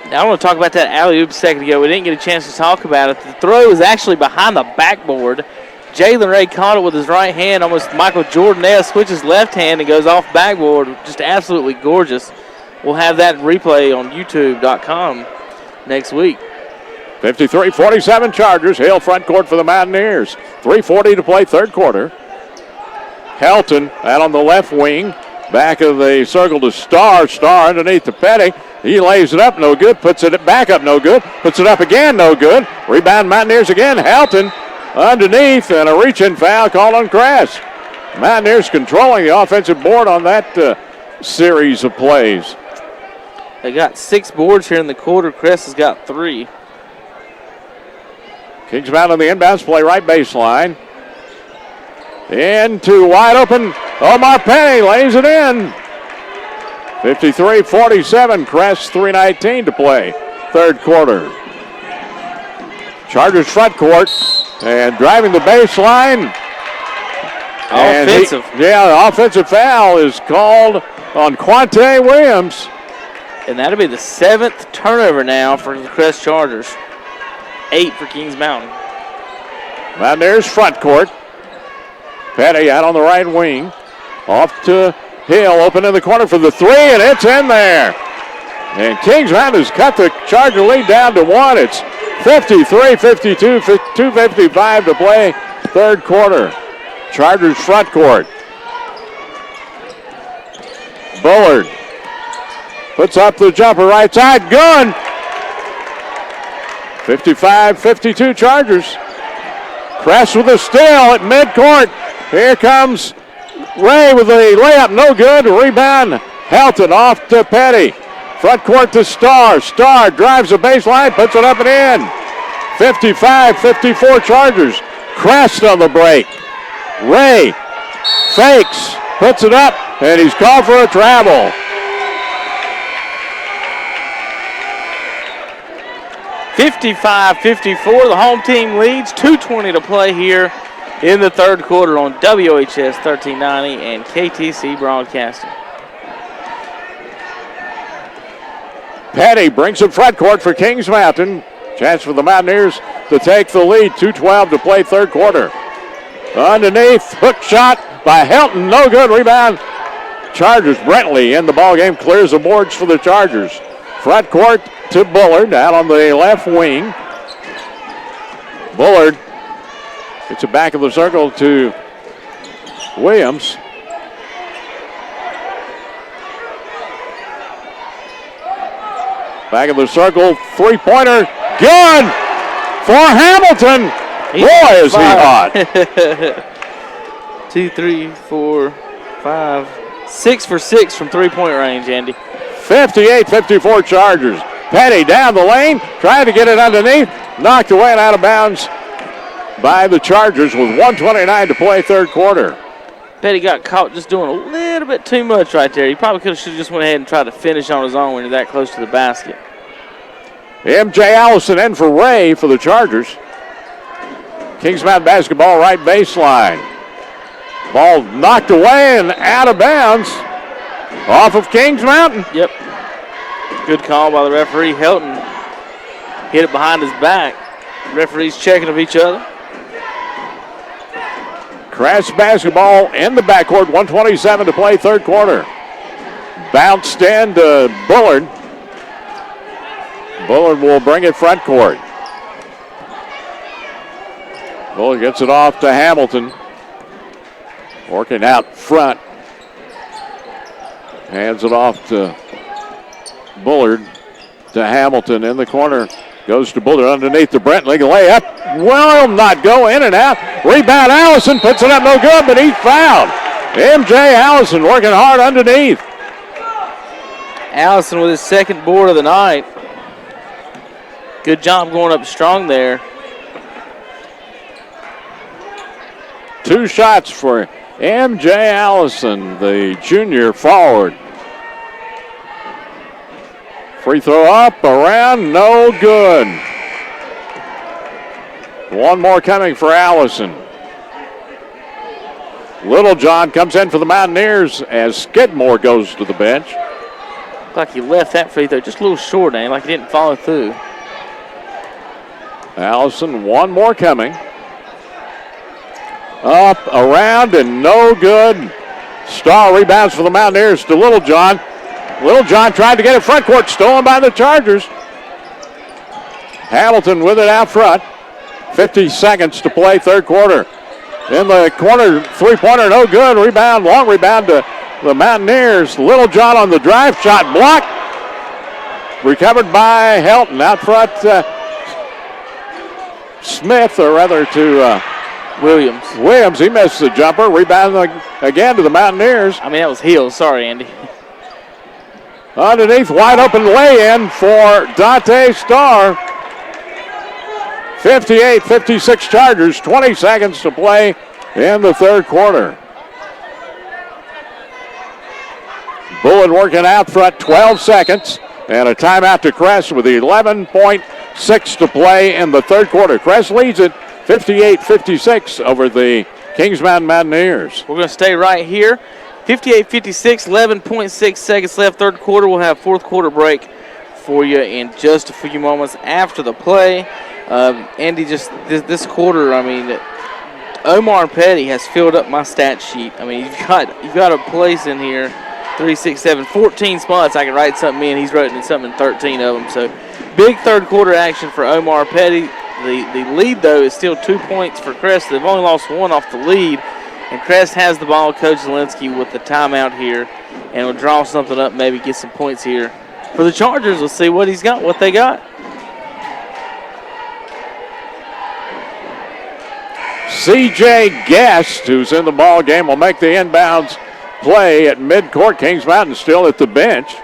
Now I want to talk about that alley-oop a second ago. We didn't get a chance to talk about it. The throw was actually behind the backboard. Jalen Ray caught it with his right hand, almost Michael Jordan-esque, switches left hand and goes off backboard. Just absolutely gorgeous. We'll have that replay on YouTube.com next week. 53-47 Chargers. Hill front court for the Mountaineers. 3:40 to play third quarter. Helton out on the left wing. Back of the circle to Star. Star underneath to Petty. He lays it up, no good. Puts it back up, no good. Puts it up again, no good. Rebound Mountaineers again. Helton underneath, and a reach-in foul called on Crest. Mountaineers controlling the offensive board on that series of plays. They got 6 boards here in the quarter. Crest has got 3. Kings Mountain on the inbounds play, right baseline. Into wide open. Omar Penny lays it in. 53-47. Crest 3:19 to play. Third quarter. Chargers front court and driving the baseline. Offensive. The offensive foul is called on Quante Williams. And that'll be the 7th turnover now for the Crest Chargers. 8 for Kings Mountain. Mountaineers front court. Petty out on the right wing. Off to Hill, open in the corner for the 3, and it's in there. And Kings Mountain has cut the Charger lead down to 1. It's 53-52, 2:55 to play third quarter. Chargers front court. Bullard puts up the jumper right side. Good. 55-52 Chargers. Crest with a steal at midcourt. Here comes Ray with a layup. No good. Rebound. Helton off to Petty. Front court to Starr. Starr drives the baseline, puts it up and in. 55-54 Chargers. Crest on the break. Ray fakes, puts it up, and he's called for a travel. 55-54, the home team leads. 2:20 to play here in the third quarter on WHS 1390 and KTC Broadcasting. Petty brings it front court for Kings Mountain. Chance for the Mountaineers to take the lead. 2:12 to play third quarter. Underneath, hook shot by Helton, no good. Rebound. Chargers. Brentley in the ball game, clears the boards for the Chargers. Front court to Bullard out on the left wing. Bullard gets it back of the circle to Williams. Back of the circle, three-pointer, good for Hamilton. Boy, is he hot. 2, 3, 4, 5, 6 for 6 from three-point range, Andy. 58-54 Chargers. Petty down the lane, trying to get it underneath, knocked away and out of bounds by the Chargers with 1:29 to play third quarter. Petty got caught just doing a little bit too much right there. He probably should have just went ahead and tried to finish on his own when you're that close to the basket. M.J. Allison in for Ray for the Chargers. Kings Mountain basketball right baseline. Ball knocked away and out of bounds off of Kings Mountain. Yep. Good call by the referee. Helton hit it behind his back. Referees checking of each other. Crest basketball in the backcourt. 1:27 to play third quarter. Bounced in to Bullard. Bullard will bring it front court. Bullard gets it off to Hamilton. Working out front. Hands it off to Bullard to Hamilton in the corner. Goes to Bullard underneath the Brentley. Layup will not go, in and out. Rebound Allison puts it up, no good, but he's fouled. M.J. Allison working hard underneath. Allison with his second board of the night. Good job going up strong there. 2 shots for M.J. Allison, the junior forward. Free throw up, around, no good. One more coming for Allison. Littlejohn comes in for the Mountaineers as Skidmore goes to the bench. Looked like he left that free throw just a little short, and like he didn't follow through. Allison, one more coming. Up, around, and no good. Starr rebounds for the Mountaineers to Littlejohn. Littlejohn tried to get it front court, stolen by the Chargers. Hamilton with it out front. 50 seconds to play third quarter. In the corner, three-pointer, no good. Rebound, long rebound to the Mountaineers. Littlejohn on the drive, shot blocked. Recovered by Helton out front. Smith, or rather to Williams. Williams. He missed the jumper. Rebound again to the Mountaineers. I mean, that was Heels. Sorry, Andy. Underneath, wide open lay-in for Dante Starr. 58-56 Chargers, 20 seconds to play in the third quarter. Bullard working out front, 12 seconds, and a timeout to Crest with 11.6 to play in the third quarter. Crest leads it 58-56 over the Kings Mountain Mountaineers. We're going to stay right here. 58-56, 11.6 seconds left, third quarter. We'll have fourth quarter break for you in just a few moments after the play. Andy, just this quarter, I mean, Omar Petty has filled up my stat sheet. I mean, you've got a place in here, 3, 6, 7, 14 spots. I can write something in. He's written something in 13 of them. So big third quarter action for Omar Petty. The lead, though, is still 2 points for Crest. They've only lost one off the lead. And Crest has the ball. Coach Zielinski with the timeout here. And will draw something up, maybe get some points here. For the Chargers, let's see what they got. C.J. Guest, who's in the ball game, will make the inbounds play at midcourt. Kings Mountain still at the bench.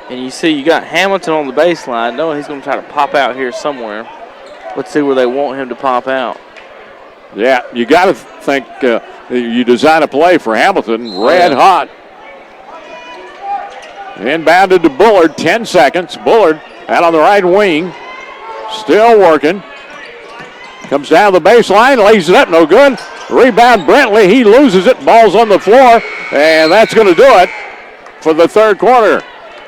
And you see you got Hamilton on the baseline, knowing he's going to try to pop out here somewhere. Let's see where they want him to pop out. Yeah, you got to think you design a play for Hamilton, red hot. Inbounded to Bullard, 10 seconds. Bullard out on the right wing, still working. Comes down the baseline, lays it up, no good. Rebound Brentley, he loses it, ball's on the floor, and that's going to do it for the third quarter.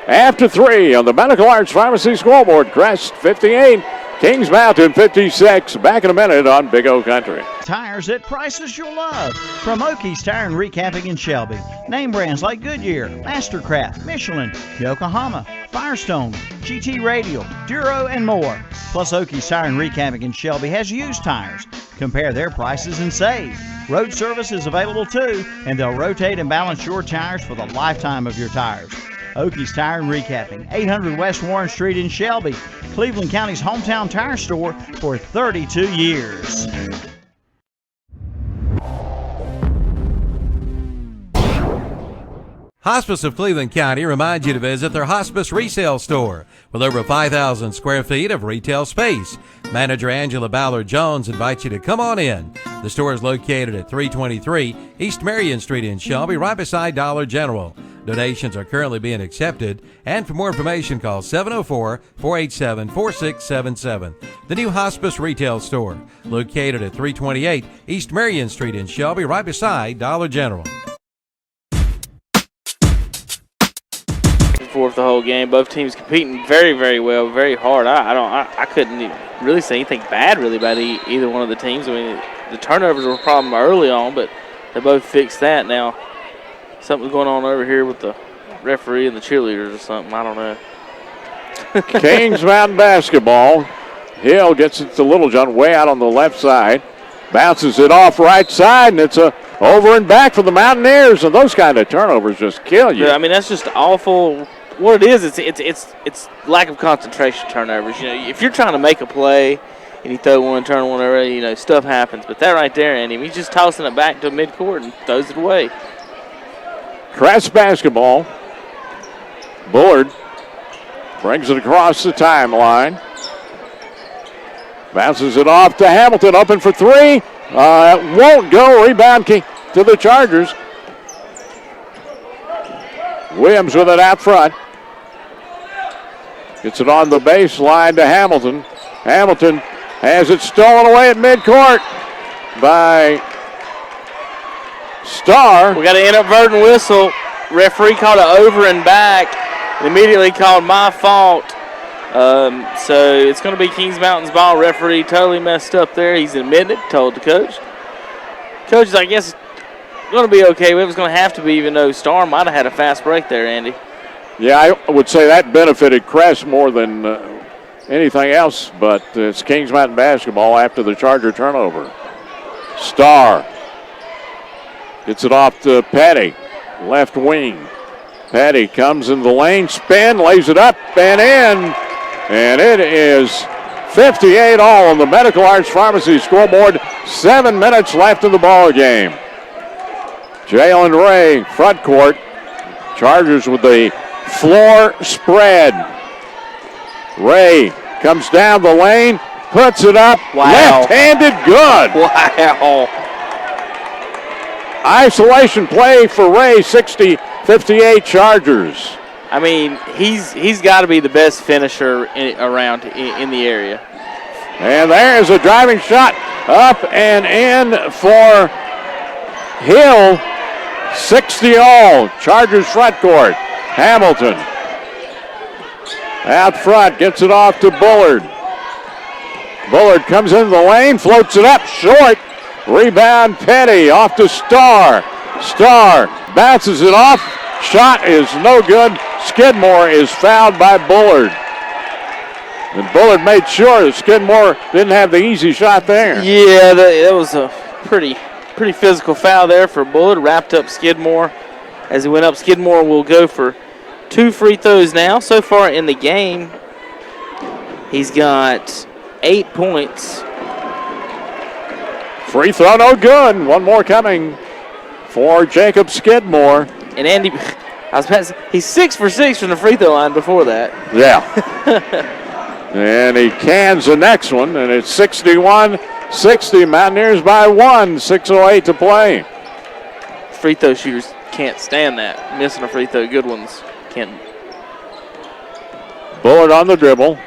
After 3 on the Medical Arts Pharmacy scoreboard, Crest 58, Kings Mountain 56. Back in a minute on Big O Country. Tires at prices you'll love. From Okies Tire and Recapping in Shelby. Name brands like Goodyear, Mastercraft, Michelin, Yokohama, Firestone, GT Radial, Duro, and more. Plus, Okies Tire and Recapping in Shelby has used tires. Compare their prices and save. Road service is available too, and they'll rotate and balance your tires for the lifetime of your tires. Okies Tire and Recapping, 800 West Warren Street in Shelby, Cleveland County's hometown tire store for 32 years. Hospice of Cleveland County reminds you to visit their hospice resale store with over 5,000 square feet of retail space. Manager Angela Ballard-Jones invites you to come on in. The store is located at 323 East Marion Street in Shelby, right beside Dollar General. Donations are currently being accepted, and for more information, call 704-487-4677. The new hospice retail store, located at 328 East Marion Street in Shelby, right beside Dollar General. Forth the whole game. Both teams competing very, very well, very hard. I couldn't even really say anything bad really about either one of the teams. I mean, the turnovers were a problem early on, but they both fixed that. Now, something's going on over here with the referee and the cheerleaders or something. I don't know. Kings Mountain basketball. Hill gets it to Littlejohn way out on the left side. Bounces it off right side, and it's a over and back for the Mountaineers. And those kind of turnovers just kill you. Yeah, I mean, that's just awful. What it is, it's lack of concentration turnovers. You know, if you're trying to make a play and you throw one, turn one already, you know, stuff happens. But that right there, Andy, he's just tossing it back to midcourt and throws it away. Crest basketball. Bullard brings it across the timeline. Bounces it off to Hamilton, open for 3. Won't go. Rebound to the Chargers. Williams with it out front. Gets it on the baseline to Hamilton. Hamilton has it stolen away at midcourt by Starr. We got an inadvertent whistle. Referee called it over and back. And immediately called my fault. So it's going to be Kings Mountain's ball. Referee totally messed up there. He's admitted it, told the coach. Coach is, I guess, going to be okay. It was going to have to be, even though Starr might have had a fast break there, Andy. Yeah, I would say that benefited Crest more than anything else, but it's Kings Mountain basketball after the Charger turnover. Starr gets it off to Petty, left wing. Petty comes in the lane, spin, lays it up and in, and it is 58 all on the Medical Arts Pharmacy scoreboard. 7 minutes left in the ball game. Jalen Ray, front court. Chargers with the floor spread. Ray comes down the lane, puts it up. Wow. Left-handed, good. Wow. Isolation play for Ray, 60-58 Chargers. I mean, he's got to be the best finisher around in the area. And there's a driving shot up and in for Hill. 60 all. Chargers front court. Hamilton out front, gets it off to Bullard. Bullard comes into the lane, floats it up short. Rebound Petty off to Starr. Starr bounces it off. Shot is no good. Skidmore is fouled by Bullard. And Bullard made sure that Skidmore didn't have the easy shot there. Yeah, that was a pretty physical foul there for Bullard. Wrapped up Skidmore as he went up. Skidmore will go for 2 free throws now. So far in the game, he's got 8 points. Free throw no good. One more coming for Jacob Skidmore. And Andy, I was about to say, he's 6 for 6 from the free throw line before that. Yeah. And he cans the next one, and it's 61-60. Mountaineers by 1. 6:08 to play. Free throw shooters can't stand that. Missing a free throw. Good ones can't. Bullard on the dribble.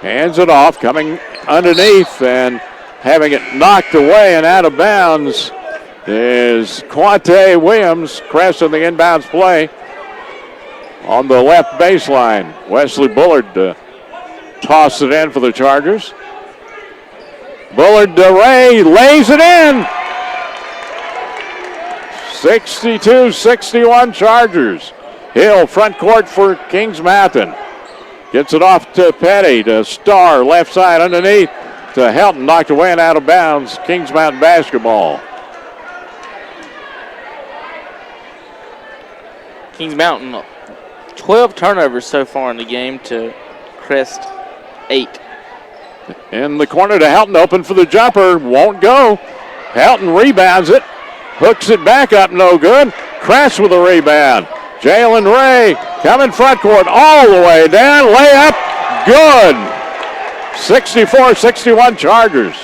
Hands it off, coming underneath and having it knocked away and out of bounds is Quante Williams. Crest in the inbounds play on the left baseline. Wesley Bullard tossed it in for the Chargers. Bullard to Ray, lays it in. 62-61 Chargers. Hill front court for Kings Mountain. Gets it off to Petty, to Starr, left side underneath to Helton, knocked away and out of bounds. Kings Mountain basketball. Kings Mountain, 12 turnovers so far in the game to Crest 8. In the corner to Helton, open for the jumper, won't go. Helton rebounds it, hooks it back up, no good. Crest with a rebound. Jalen Ray coming front court all the way down, layup, good. 64-61 Chargers.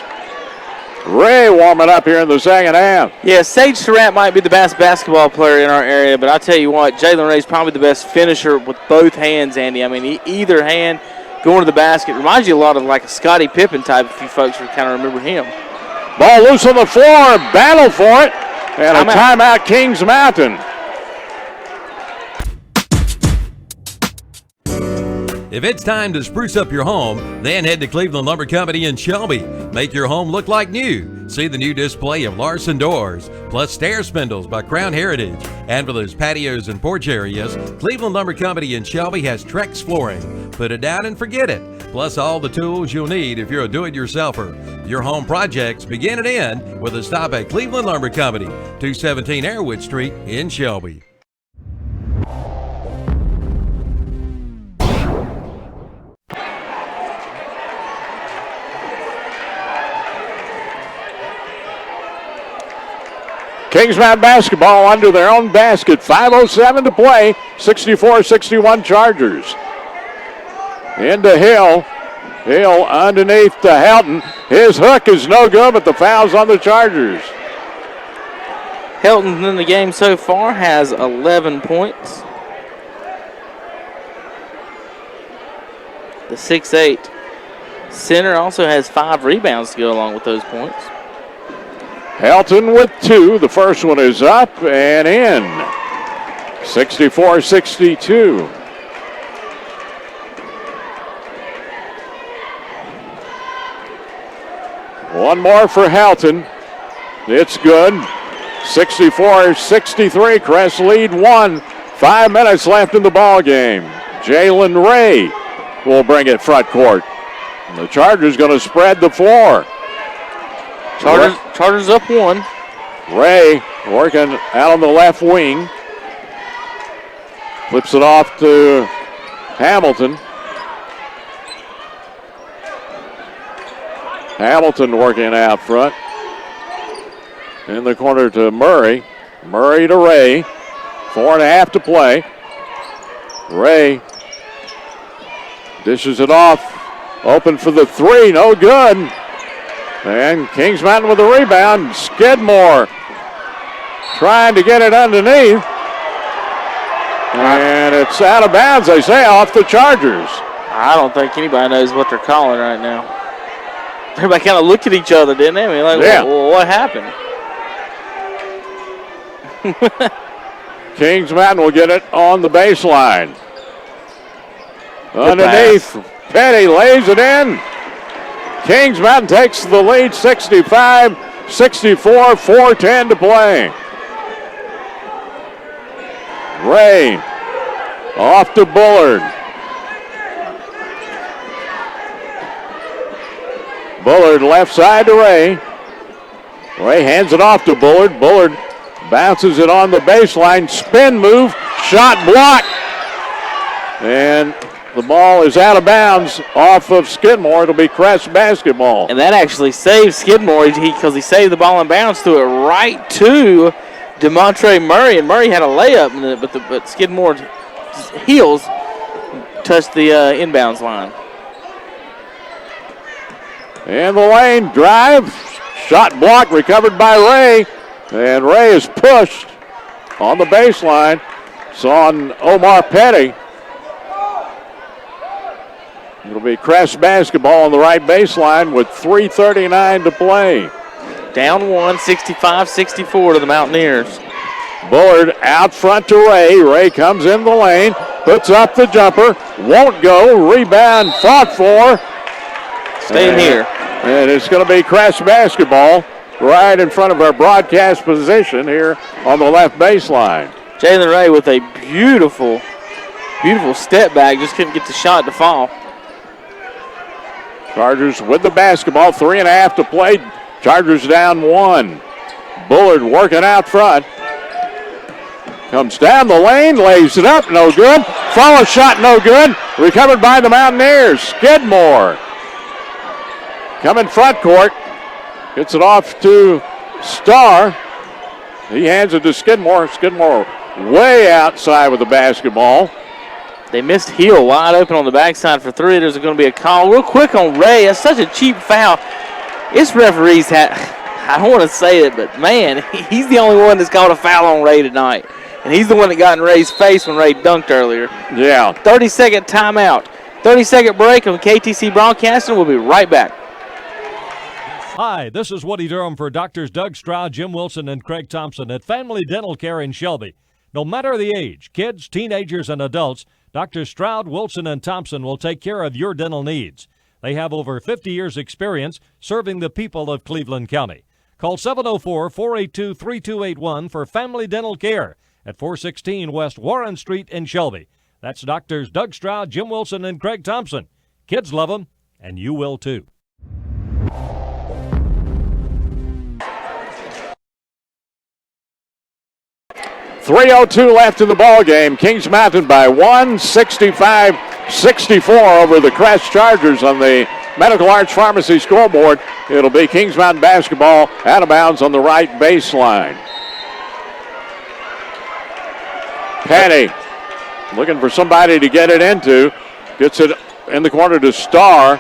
Ray warming up here in the second half. Yeah, Sage Surratt might be the best basketball player in our area, but I'll tell you what, Jalen Ray's probably the best finisher with both hands, Andy. I mean, either hand going to the basket. Reminds you a lot of like a Scottie Pippen type, if you folks would kind of remember him. Ball loose on the floor, battle for it, and a timeout Kings Mountain. If it's time to spruce up your home, then head to Cleveland Lumber Company in Shelby. Make your home look like new. See the new display of Larson doors, plus stair spindles by Crown Heritage. And for those patios and porch areas, Cleveland Lumber Company in Shelby has Trex flooring. Put it down and forget it. Plus all the tools you'll need if you're a do-it-yourselfer. Your home projects begin and end with a stop at Cleveland Lumber Company, 217 Airwood Street in Shelby. Kings Mountain basketball under their own basket. 5:07 to play. 64-61 Chargers. Into Hill. Hill underneath to Helton. His hook is no good, but the foul's on the Chargers. Helton in the game so far has 11 points. The 6'8" center also has 5 rebounds to go along with those points. Helton with 2. The first one is up and in. 64-62. One more for Helton. It's good. 64-63. Crest lead 1. 5 minutes left in the ball game. Jalen Ray will bring it front court. And the Chargers going to spread the floor. Chargers up 1. Ray working out on the left wing. Flips it off to Hamilton. Hamilton working out front. In the corner to Murray. Murray to Ray. 4.5 to play. Ray dishes it off. Open for the three. No good. And Kings Mountain with a rebound. Skidmore trying to get it underneath. And it's out of bounds, they say, off the Chargers. I don't think anybody knows what they're calling right now. Everybody kind of looked at each other, didn't they? I mean, like, yeah. What happened? Kings Mountain will get it on the baseline. Underneath, Petty lays it in. Kings Mountain takes the lead, 65-64, 4:10 to play. Ray off to Bullard. Bullard left side to Ray. Ray hands it off to Bullard. Bullard bounces it on the baseline. Spin move. Shot blocked. And the ball is out of bounds off of Skidmore. It'll be Crest basketball. And that actually saved Skidmore because he saved the ball in bounds, threw it right to DeMontre Murray. And Murray had a layup, but Skidmore's heels touched the inbounds line. And the lane drive. Shot blocked, recovered by Ray. And Ray is pushed on the baseline. It's on Omar Petty. It'll be Crest basketball on the right baseline with 3:39 to play. Down one, 65-64 to the Mountaineers. Bullard out front to Ray. Ray comes in the lane, puts up the jumper, won't go. Rebound fought for. Staying here. And it's going to be Crest basketball right in front of our broadcast position here on the left baseline. Jalen Ray with a beautiful, beautiful step back. Just couldn't get the shot to fall. Chargers with the basketball, 3.5 to play. Chargers down one. Bullard working out front. Comes down the lane, lays it up, no good. Follow shot, no good. Recovered by the Mountaineers. Skidmore coming front court. Gets it off to Starr. He hands it to Skidmore. Skidmore way outside with the basketball. They missed Heel wide open on the backside for three. There's going to be a call real quick on Ray. That's such a cheap foul. This referee's I don't want to say it, but man, he's the only one that's called a foul on Ray tonight. And he's the one that got in Ray's face when Ray dunked earlier. Yeah. 30-second timeout. 30-second break on KTC Broadcasting. We'll be right back. Hi, this is Woody Durham for Doctors Doug Stroud, Jim Wilson, and Craig Thompson at Family Dental Care in Shelby. No matter the age, kids, teenagers, and adults, Dr. Stroud, Wilson, and Thompson will take care of your dental needs. They have over 50 years' experience serving the people of Cleveland County. Call 704-482-3281 for Family Dental Care at 416 West Warren Street in Shelby. That's Doctors Doug Stroud, Jim Wilson, and Craig Thompson. Kids love them, and you will too. .302 left in the ball game. Kings Mountain by 65-64 over the Crest Chargers on the Medical Arts Pharmacy scoreboard. It'll be Kings Mountain basketball out of bounds on the right baseline. Petty looking for somebody to get it into. Gets it in the corner to Starr.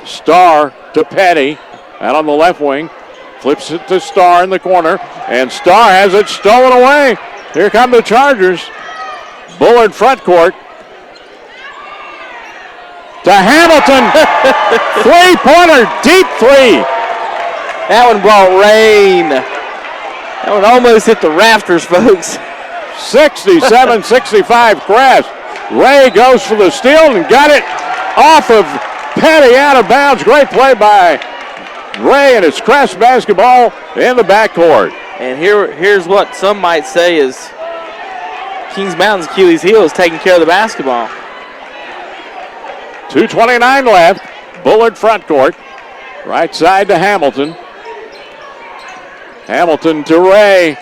Starr to Petty. Out on the left wing. Flips it to Starr in the corner. And Starr has it stolen away. Here come the Chargers. Bullard front court. To Hamilton. Three-pointer, deep three. That one brought rain. That one almost hit the rafters, folks. 67-65 Crest. Ray goes for the steal and got it off of Petty out of bounds. Great play by Ray, and it's Crest basketball in the backcourt. And here's what some might say is Kings Mountain's Achilles heel is taking care of the basketball. 2:29 left. Bullard front court. Right side to Hamilton. Hamilton to Ray.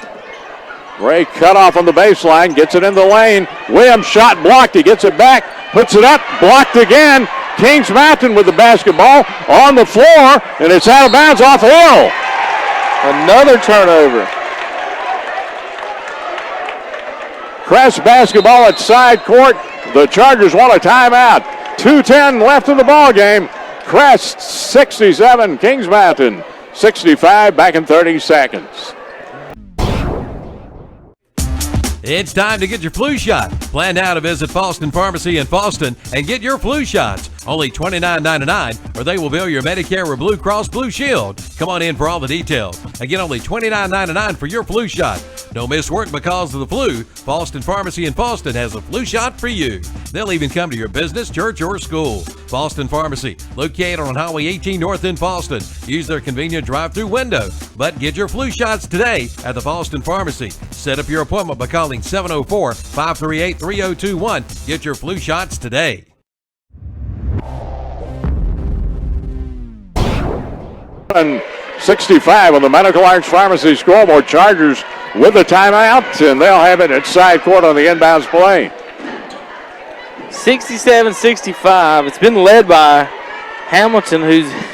Ray cut off on the baseline. Gets it in the lane. Williams shot blocked. He gets it back. Puts it up. Blocked again. Kings Mountain with the basketball on the floor, and it's out of bounds off Hill. Another turnover. Crest basketball at side court. The Chargers want a timeout. 2:10 left in the ball game. Crest 67, Kings Mountain 65, back in 30 seconds. It's time to get your flu shot. Plan now to visit Falston Pharmacy in Falston and get your flu shots. Only $29.99, or they will bill your Medicare or Blue Cross Blue Shield. Come on in for all the details. Again, only $29.99 for your flu shot. Don't miss work because of the flu. Falston Pharmacy in Falston has a flu shot for you. They'll even come to your business, church, or school. Falston Pharmacy, located on Highway 18 North in Falston. Use their convenient drive-through window. But get your flu shots today at the Falston Pharmacy. Set up your appointment by calling 704-538-3021. Get your flu shots today. And 65 on the Medical Arts Pharmacy scoreboard. Chargers with the timeout, and they'll have it at side court on the inbounds play. 67-65. It's been led by Hamilton,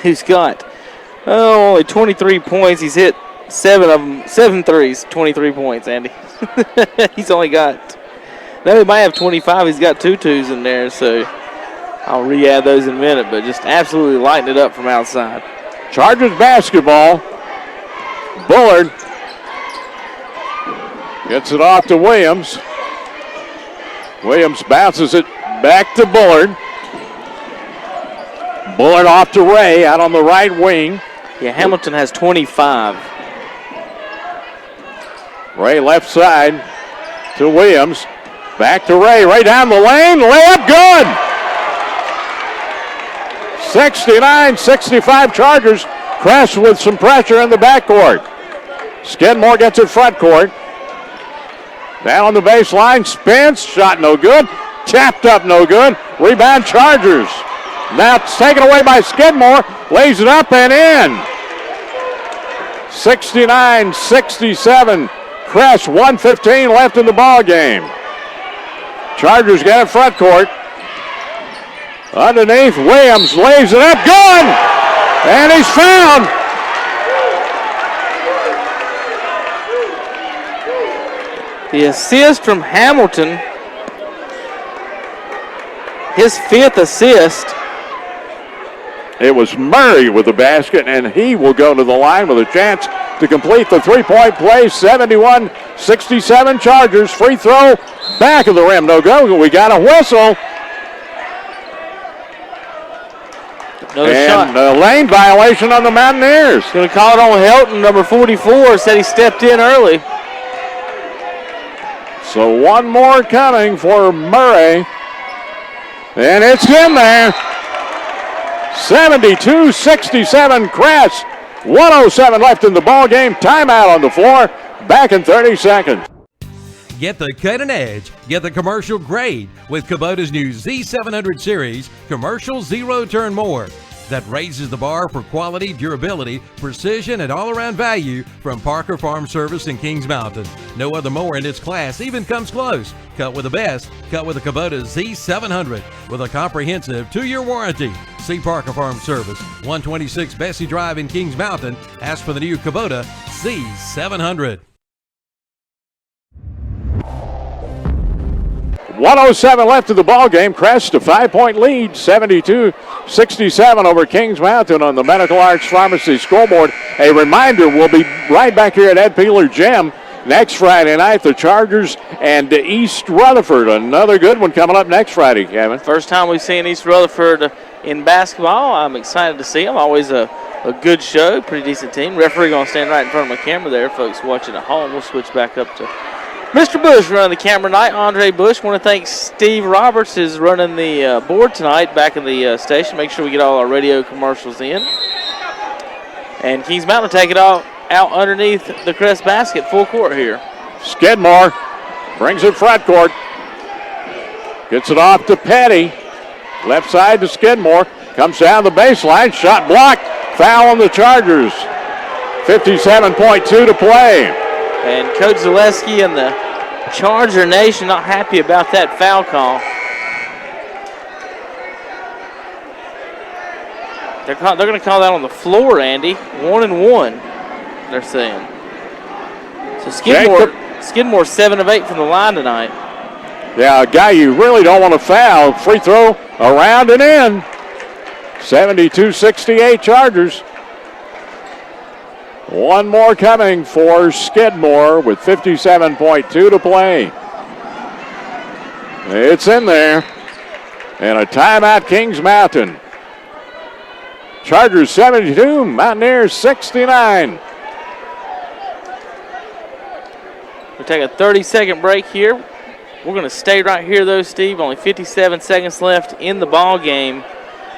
who's got only 23 points. He's hit 7 threes, 23 points, Andy. He's only got, now he might have 25. He's got 2 twos in there, so I'll re-add those in a minute, but just absolutely lighting it up from outside. Chargers basketball. Bullard gets it off to Williams. Williams bounces it back to Bullard. Bullard off to Ray out on the right wing. Yeah, Hamilton has 25. Ray left side to Williams. Back to Ray. Ray down the lane. Layup good. 69-65 Chargers. Crest with some pressure in the backcourt. Skidmore gets it front court. Down on the baseline. Spins. Shot no good. Tapped up no good. Rebound Chargers. Now it's taken away by Skidmore. Lays it up and in. 69-67. Crest, 1:15 left in the ball game. Chargers get it front court. Underneath, Williams lays it up. Good! And he's fouled. The assist from Hamilton, his 5th assist. It was Murray with the basket, and he will go to the line with a chance to complete the three-point play. 71-67 Chargers. Free throw, back of the rim. No go. We got a whistle. Another shot. A lane violation on the Mountaineers. Going to call it on Helton, number 44, said he stepped in early. So one more coming for Murray. And it's in there. 72-67 Crest. 1:07 left in the ball game. Timeout on the floor. Back in 30 seconds. Get the cutting edge. Get the commercial grade with Kubota's new Z700 series commercial zero turn mower that raises the bar for quality, durability, precision, and all-around value from Parker Farm Service in Kings Mountain. No other mower in its class even comes close. Cut with the best. Cut with the Kubota Z700 with a comprehensive 2-year warranty. See Parker Farm Service, 126 Bessie Drive in Kings Mountain. Ask for the new Kubota Z700. 1:07 left in the ball game. Crest a 5-point lead, 72-67 over Kings Mountain on the Medical Arts Pharmacy scoreboard. A reminder, we'll be right back here at Ed Peeler Gym next Friday night. The Chargers and East Rutherford. Another good one coming up next Friday, Kevin. First time we've seen East Rutherford in basketball. I'm excited to see them. Always a good show, pretty decent team. Referee going to stand right in front of my camera there. Folks watching at home, we'll switch back up to Mr. Bush running the camera tonight. Andre Bush. Want to thank Steve Roberts is running the board tonight back in the station. Make sure we get all our radio commercials in. And Kings Mountain take it all out underneath the Crest basket, full court here. Skidmore brings it front court. Gets it off to Petty. Left side to Skidmore. Comes down the baseline. Shot blocked. Foul on the Chargers. 57.2 to play. And Coach Zaleski and the Charger Nation not happy about that foul call. They're going to call that on the floor, Andy. 1-1, they're saying. So Skidmore 7 of 8 from the line tonight. Yeah, a guy you really don't want to foul. Free throw around and in. 72-68 Chargers. One more coming for Skidmore with 57.2 to play. It's in there. And a timeout, Kings Mountain. Chargers 72, Mountaineers 69. We'll take a 30-second break here. We're going to stay right here, though, Steve. Only 57 seconds left in the ball game,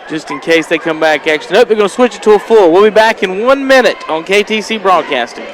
just in case they come back action. Nope, they're going to switch it to a full. We'll be back in 1 minute on KTC Broadcasting.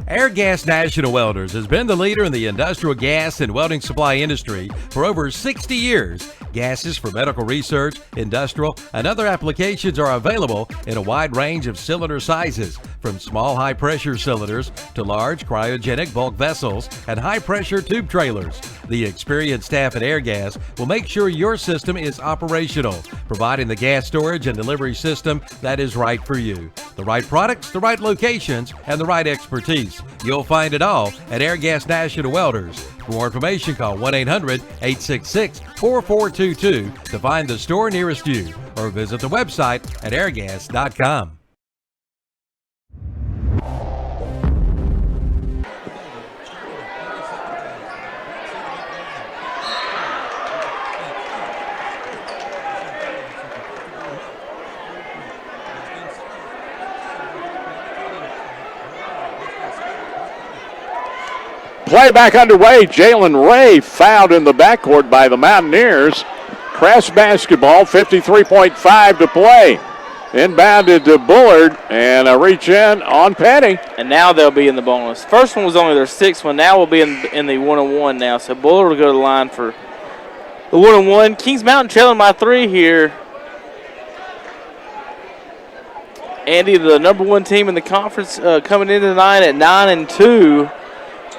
Airgas National Welders has been the leader in the industrial gas and welding supply industry for over 60 years. Gases for medical research, industrial, and other applications are available in a wide range of cylinder sizes, from small high-pressure cylinders to large cryogenic bulk vessels and high-pressure tube trailers. The experienced staff at Airgas will make sure your system is operational, providing the gas storage and delivery system that is right for you. The right products, the right locations, and the right expertise. You'll find it all at Airgas National Welders. For more information, call 1-800-866-4422 to find the store nearest you, or visit the website at airgas.com. Play back underway. Jalen Ray fouled in the backcourt by the Mountaineers. Crest basketball, 53.5 to play. Inbounded to Bullard, and a reach in on Petty. And now they'll be in the bonus. First one was only their sixth one. Now we'll be in the 1-on-1 now. So Bullard will go to the line for the 1-on-1. Kings Mountain trailing by 3 here. Andy, the number 1 team in the conference, coming in tonight at 9-2.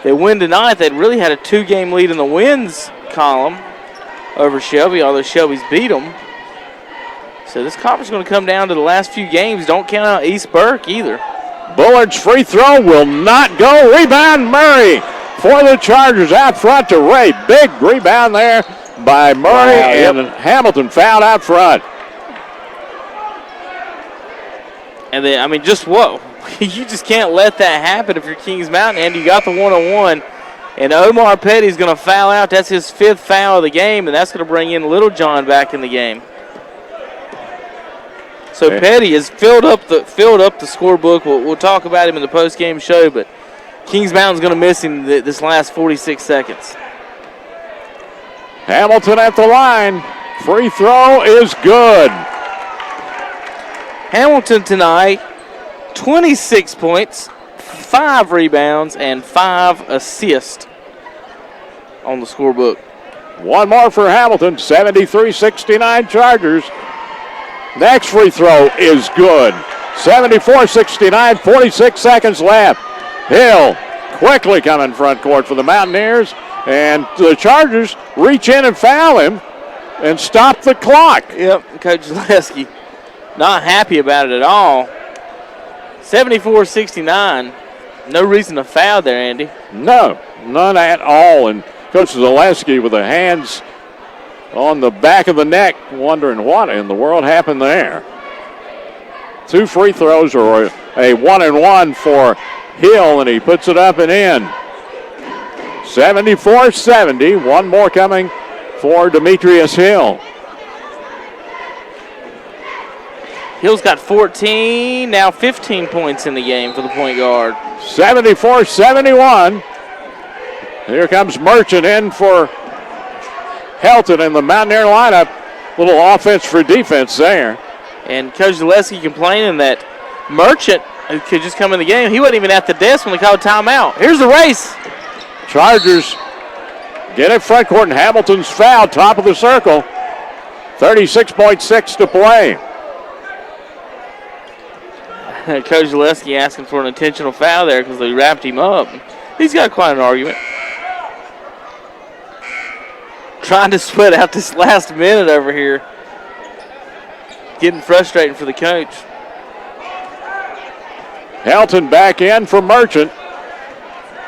They win tonight. They'd really had a 2-game lead in the wins column over Shelby, although Shelby's beat them. So this conference is going to come down to the last few games. Don't count out East Burke either. Bullard's free throw will not go. Rebound Murray for the Chargers out front to Ray. Big rebound there by Murray, and Hamilton fouled out front. And then, I mean, just whoa. You just can't let that happen if you're Kings Mountain. And you got the 1-on-1. And Omar Petty's going to foul out. That's his 5th foul of the game, and that's going to bring in Little John back in the game. So Petty has filled up the scorebook. We'll talk about him in the post-game show, but Kings Mountain's going to miss him this last 46 seconds. Hamilton at the line. Free throw is good. Hamilton tonight, 26 points, 5 rebounds, and 5 assists on the scorebook. One more for Hamilton, 73-69 Chargers. Next free throw is good. 74-69, 46 seconds left. Hill quickly coming front court for the Mountaineers, and the Chargers reach in and foul him and stop the clock. Yep, Coach Zaleski not happy about it at all. 74-69. No reason to foul there, Andy. No, none at all. And Coach Zaleski with the hands on the back of the neck, wondering what in the world happened there. 2 free throws, or a 1-and-1 for Hill, and he puts it up and in. 74-70. One more coming for Demetrius Hill. Hill's got 14, now 15 points in the game for the point guard. 74-71. Here comes Merchant in for Helton in the Mountaineer lineup. Little offense for defense there. And Coach Zaleski complaining that Merchant, who could just come in the game, he wasn't even at the desk when they called timeout. Here's the race. Chargers get it front court, and Hamilton's foul, top of the circle. 36.6 to play. Coach Zaleski asking for an intentional foul there because they wrapped him up. He's got quite an argument. trying to sweat out this last minute over here. Getting frustrating for the coach. Helton back in for Merchant.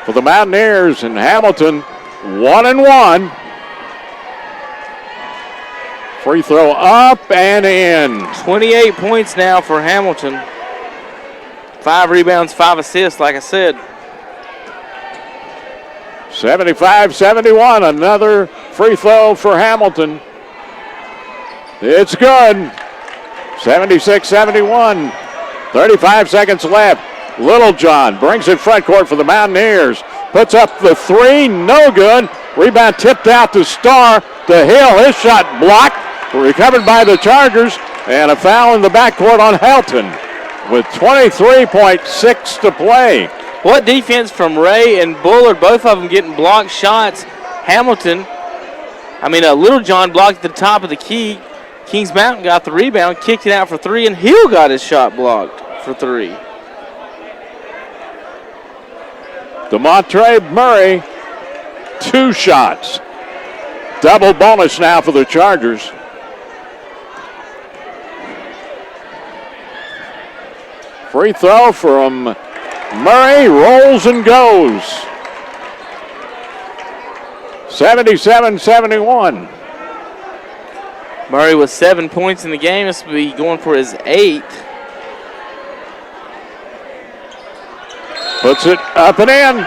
For the Mountaineers and Hamilton, 1-1. Free throw up and in. 28 points now for Hamilton. 5 rebounds, 5 assists, like I said. 75-71, another free throw for Hamilton. It's good. 76-71, 35 seconds left. Littlejohn brings it front court for the Mountaineers. Puts up the three, no good. Rebound tipped out to Starr, to Hill. His shot blocked, recovered by the Chargers, and a foul in the backcourt on Helton with 23.6 to play. What defense from Ray and Bullard, both of them getting blocked shots. Littlejohn blocked at the top of the key. Kings Mountain got the rebound, kicked it out for 3, and Hill got his shot blocked for 3. DeMontre Murray, 2 shots. Double bonus now for the Chargers. Free throw from Murray, rolls and goes. 77-71. Murray with 7 points in the game. This will be going for his 8th. Puts it up and in.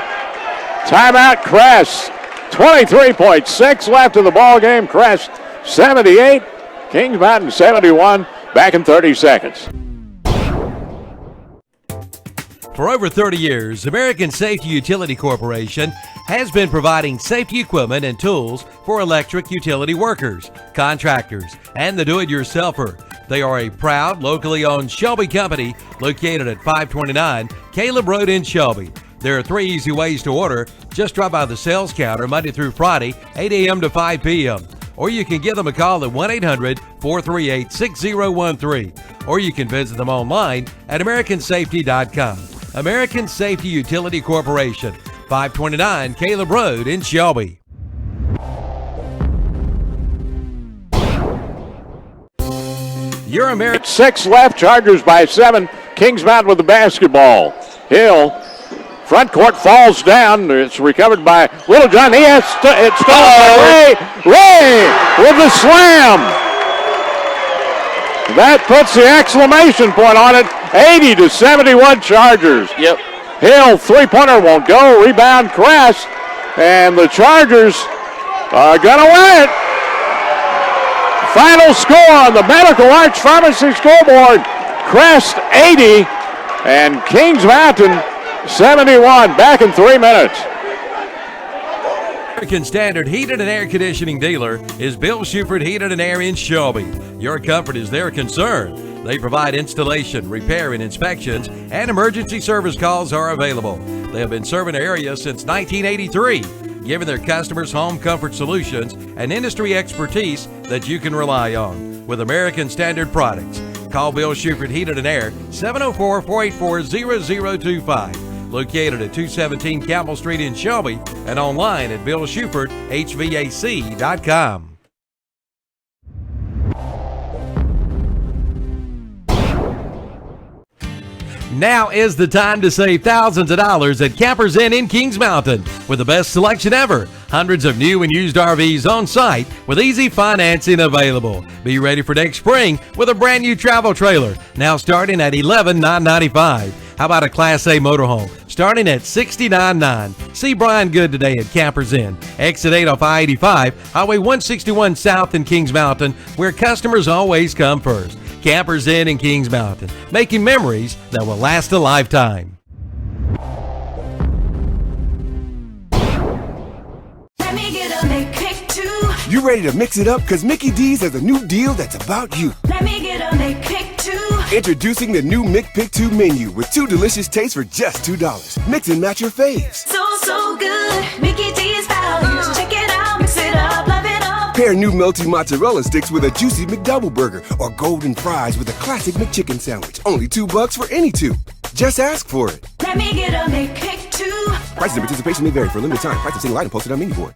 Timeout, Crest. 23.6 left in the ball game. Crest 78. Kings Mountain 71. Back in 30 seconds. For over 30 years, American Safety Utility Corporation has been providing safety equipment and tools for electric utility workers, contractors, and the do-it-yourselfer. They are a proud, locally owned Shelby company located at 529 Caleb Road in Shelby. There are 3 easy ways to order. Just drop by the sales counter Monday through Friday, 8 a.m. to 5 p.m. Or you can give them a call at 1-800-438-6013. Or you can visit them online at AmericanSafety.com. American Safety Utility Corporation, 529 Caleb Road in Shelby. Your American 6 left, Chargers by 7. Kings Mountain with the basketball. Hill, front court, falls down. It's recovered by Littlejohn. He has it's stolen by Ray with the slam. That puts the exclamation point on it. 80-71 Chargers. Yep. Hill, three-pointer won't go. Rebound, Crest. And the Chargers are going to win it. Final score on the Medical Arts Pharmacy scoreboard. Crest 80 and Kings Mountain 71. Back in 3 minutes. American Standard Heated and Air Conditioning dealer is Bill Shuford Heated and Air in Shelby. Your comfort is their concern. They provide installation, repair, and inspections, and emergency service calls are available. They have been serving the area since 1983, giving their customers home comfort solutions and industry expertise that you can rely on with American Standard products. Call Bill Shuford Heated and Air, 704-484-0025. Located at 217 Campbell Street in Shelby and online at BillShufordHVAC.com. Now is the time to save thousands of dollars at Campers Inn in Kings Mountain with the best selection ever. Hundreds of new and used RVs on site with easy financing available. Be ready for next spring with a brand new travel trailer, now starting at $11,995. How about a Class A motorhome starting at $69,995? See Brian Good today at Campers Inn, exit 8 off I-85, Highway 161 South in Kings Mountain, where customers always come first. Campers Inn in Kings Mountain, making memories that will last a lifetime. Let me get a McPick too. You ready to mix it up? Because Mickey D's has a new deal that's about you. Let me get a McPick too. Introducing the new McPick 2 menu with 2 delicious tastes for just $2. Mix and match your faves. So good. Mickey D's values. Check it out, mix it up, love it up. Pair new melty mozzarella sticks with a juicy McDouble burger or golden fries with a classic McChicken sandwich. Only $2 for any 2. Just ask for it. Let me get a McPick too. Prices and participation may vary for a limited time. Price of single item posted on menu board.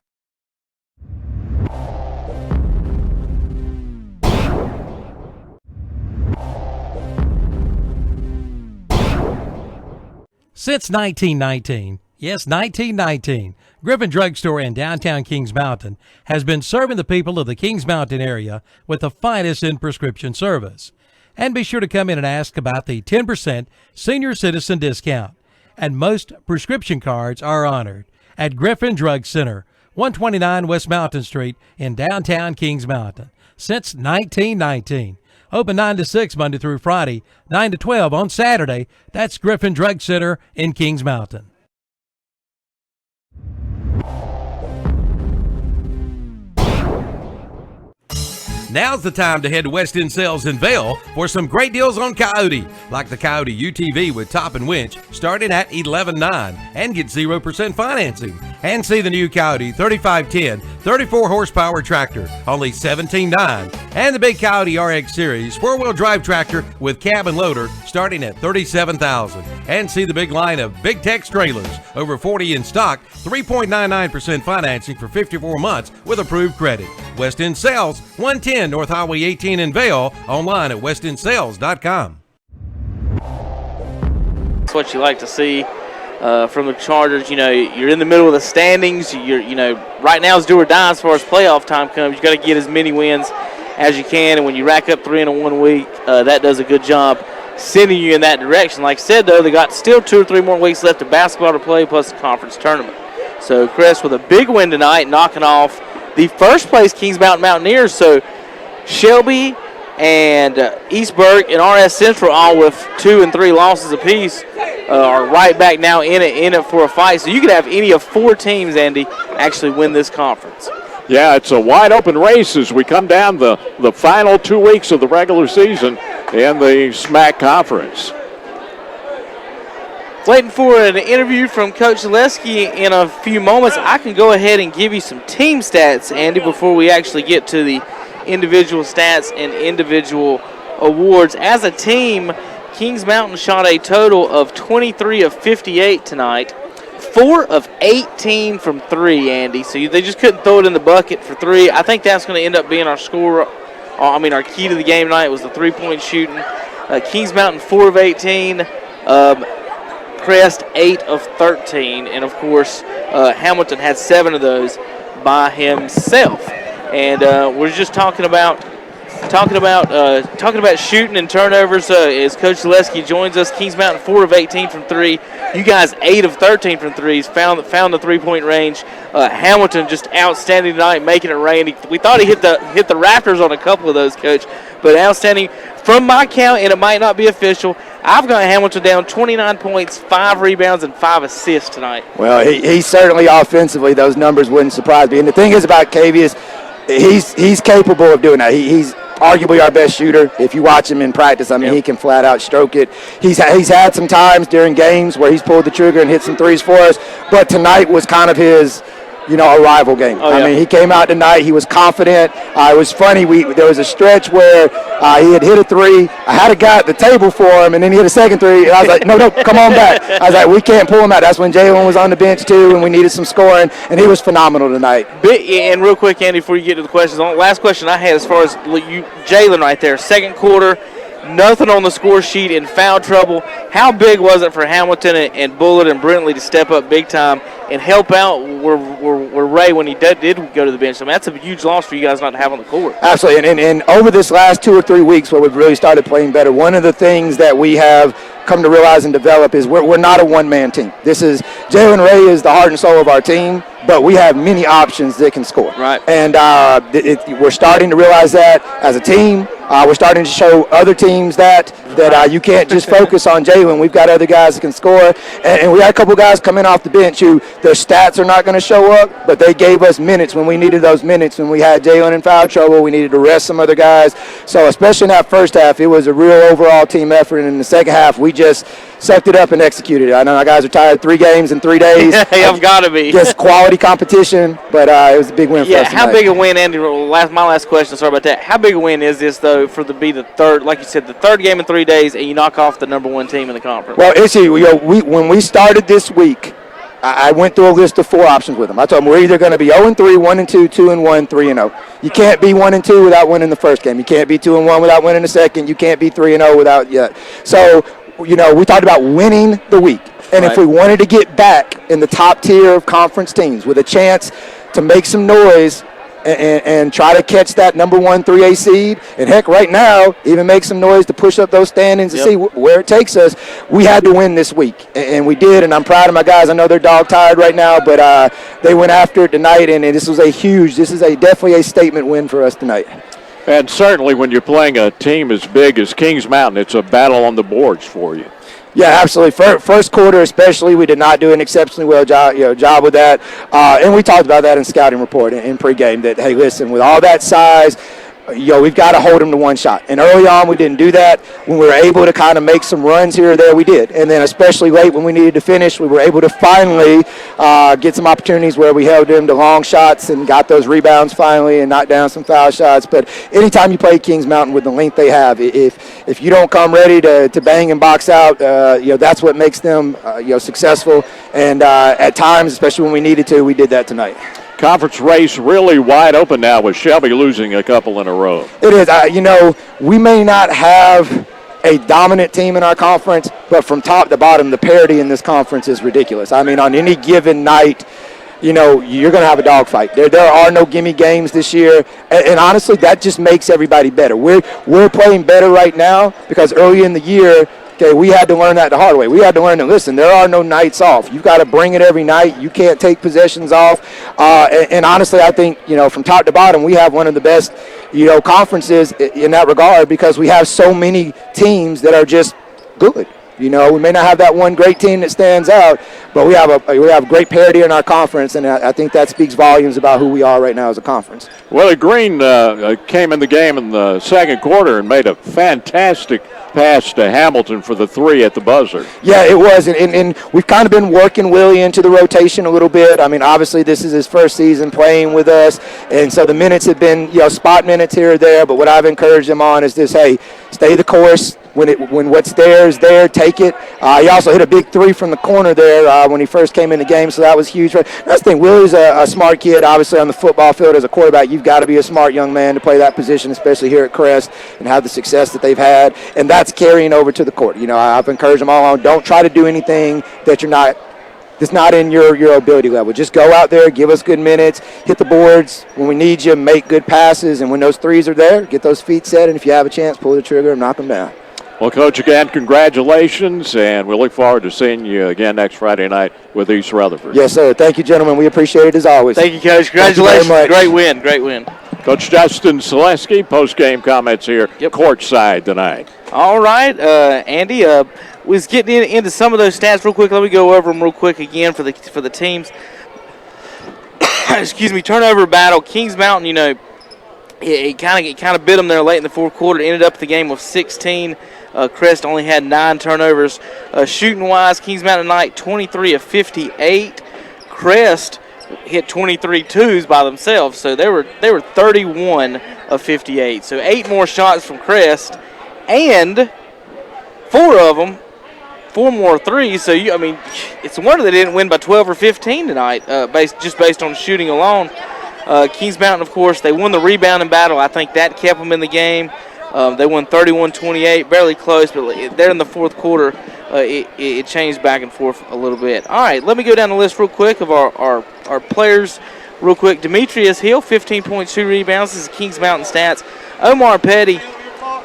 Since 1919, yes, 1919, Griffin Drug Store in downtown Kings Mountain has been serving the people of the Kings Mountain area with the finest in prescription service. And be sure to come in and ask about the 10% senior citizen discount. And most prescription cards are honored at Griffin Drug Center, 129 West Mountain Street in downtown Kings Mountain. Since 1919. Open 9 to 6 Monday through Friday, 9 to 12 on Saturday. That's Griffin Drug Center in Kings Mountain. Now's the time to head to West End Sales in Vail for some great deals on Coyote, like the Coyote UTV with top and winch starting at $11,900 and get 0% financing. And see the new Coyote 3510 34 horsepower tractor, only $17,900, and the big Coyote RX Series 4-wheel drive tractor with cab and loader starting at $37,000. And see the big line of Big Tex trailers, over 40 in stock, 3.99% financing for 54 months with approved credit. West End Sales, 110 North Highway 18 in Vail, online at westendsales.com. That's what you like to see from the Chargers. You know, you're in the middle of the standings. Right now is do or die as far as playoff time comes. You got to get as many wins as you can, and when you rack up 3 in 1 week, that does a good job sending you in that direction. Like I said, though, they got still 2 or 3 more weeks left of basketball to play, plus the conference tournament. So Crest with a big win tonight, knocking off the first place Kings Mountain Mountaineers. So Shelby and Eastburg and RS Central, all with 2 and 3 losses apiece, are right back now in it for a fight. So you could have any of 4 teams, Andy, actually win this conference. Yeah, it's a wide open race as we come down the final 2 weeks of the regular season in the SMAC conference. Waiting for an interview from Coach Zaleski in a few moments. I can go ahead and give you some team stats, Andy, before we actually get to the individual stats and individual awards. As a team, Kings Mountain shot a total of 23 of 58 tonight, 4 of 18 from 3, Andy. So they just couldn't throw it in the bucket for 3. I think that's going to end up being our score. Our key to the game tonight was the 3-point shooting. Kings Mountain 4 of 18. Crest 8 of 13, and of course Hamilton had 7 of those by himself. And we're just talking about shooting and turnovers as Coach Zaleski joins us. Kings Mountain 4 of 18 from 3. You guys 8 of 13 from threes. Found the 3-point range. Hamilton just outstanding tonight, making it rain. We thought he hit the Raptors on a couple of those, Coach, but outstanding. From my count, and it might not be official, I've got Hamilton down 29 points, 5 rebounds, and 5 assists tonight. Well, he certainly offensively, those numbers wouldn't surprise me. And the thing is about Cavius, he's capable of doing that. He's arguably our best shooter. If you watch him in practice, I mean, He can flat out stroke it. He's had some times during games where he's pulled the trigger and hit some threes for us, but tonight was kind of his a rival game. I mean, he came out tonight. He was confident. It was funny. There was a stretch where he had hit a 3. I had a guy at the table for him, and then he hit a second 3. And I was like, no, come on back. I was like, we can't pull him out. That's when Jalen was on the bench, too, and we needed some scoring, and he was phenomenal tonight. And real quick, Andy, before you get to the questions, last question I had as far as Jalen right there, second quarter, nothing on the score sheet, in foul trouble. How big was it for Hamilton and Bullitt and Brentley to step up big time and help out where Ray, when he did go to the bench? I mean, that's a huge loss for you guys not to have on the court. Absolutely, and over this last 2 or 3 weeks where we've really started playing better, one of the things that we have come to realize and develop is we're not a one-man team. Jalen Ray is the heart and soul of our team, but we have many options that can score. Right. And we're starting to realize that as a team. We're starting to show other teams that you can't just focus on Jalen. We've got other guys that can score. And we had a couple guys coming off the bench who their stats are not going to show up, but they gave us minutes when we needed those minutes. When we had Jalen in foul trouble, we needed to rest some other guys. So especially in that first half, it was a real overall team effort. And in the second half, we just sucked it up and executed it. I know our guys are tired. 3 games in 3 days. I've got to be. Just quality competition, but it was a big win for us tonight. How big a win, Andy? My last question, sorry about that. How big a win is this, though, for the third, like you said, the third game in 3 days, and you knock off the number 1 team in the conference? Well, when we started this week, I went through a list of 4 options with them. I told them we're either going to be 0-3, 1-2, 2-1, 3-0. You can't be 1-2 without winning the first game. You can't be 2-1 without winning the second. You can't be 3-0 without yet. So, we talked about winning the week. And if we wanted to get back in the top tier of conference teams with a chance to make some noise and try to catch that number 1 3A seed, and heck, right now, even make some noise to push up those standings and see where it takes us, we had to win this week. And we did, and I'm proud of my guys. I know they're dog-tired right now, but they went after it tonight, and this is definitely a statement win for us tonight. And certainly when you're playing a team as big as Kings Mountain, it's a battle on the boards for you. Yeah, absolutely. First quarter especially, we did not do an exceptionally well job with that. And we talked about that in scouting report in pregame that, hey, listen, with all that size, we've got to hold them to one shot. And early on, we didn't do that. When we were able to kind of make some runs here or there, we did. And then especially late when we needed to finish, we were able to finally get some opportunities where we held them to long shots and got those rebounds finally and knocked down some foul shots. But anytime you play Kings Mountain with the length they have, if you don't come ready to bang and box out, that's what makes them successful. And at times, especially when we needed to, we did that tonight. Conference race really wide open now with Shelby losing a couple in a row. It is. We may not have a dominant team in our conference, but from top to bottom, the parity in this conference is ridiculous. I mean, on any given night, you're going to have a dogfight. There are no gimme games this year, and honestly, that just makes everybody better. We're playing better right now because early in the year, we had to learn that the hard way. We had to learn that, listen, there are no nights off. You've got to bring it every night. You can't take possessions off. And honestly, I think, from top to bottom, we have one of the best, conferences in that regard because we have so many teams that are just good. We may not have that one great team that stands out, but we have great parity in our conference, and I think that speaks volumes about who we are right now as a conference. Well, Green came in the game in the second quarter and made a fantastic pass to Hamilton for the 3 at the buzzer. Yeah, it was, and we've kind of been working Willie into the rotation a little bit. I mean, obviously this is his first season playing with us, and so the minutes have been, spot minutes here or there, but what I've encouraged him on is this, hey, stay the course. When what's there is there, take it. He also hit a big 3 from the corner there when he first came in the game, so that was huge. That's the thing. Willie's a smart kid. Obviously, on the football field as a quarterback, you've got to be a smart young man to play that position, especially here at Crest, and have the success that they've had. And that's carrying over to the court. I've encouraged them all on, don't try to do anything that's not in your ability level. Just go out there, give us good minutes, hit the boards. When we need you, make good passes. And when those 3s are there, get those feet set. And if you have a chance, pull the trigger and knock them down. Well, Coach, again, congratulations, and we look forward to seeing you again next Friday night with East Rutherford. Yes, sir. Thank you, gentlemen. We appreciate it as always. Thank you, Coach. Congratulations. Great win. Great win. Coach Justin Selesky, post-game comments here, courtside tonight. All right, Andy, was getting into some of those stats real quick. Let me go over them real quick again for the teams. Excuse me, turnover battle. Kings Mountain, it kind of bit them there late in the fourth quarter. Ended up the game with 16. Crest only had 9 turnovers. Shooting-wise, Kings Mountain tonight, 23 of 58. Crest hit 23 twos by themselves, so they were 31 of 58. So 8 more shots from Crest, and 4 more threes. So it's a wonder they didn't win by 12 or 15 tonight, based on shooting alone. Kings Mountain, of course, they won the rebounding battle. I think that kept them in the game. They won 31-28, barely close, but there in the fourth quarter, it changed back and forth a little bit. All right, let me go down the list real quick of our players real quick. Demetrius Hill, 15.2 rebounds. This is Kings Mountain stats. Omar Petty,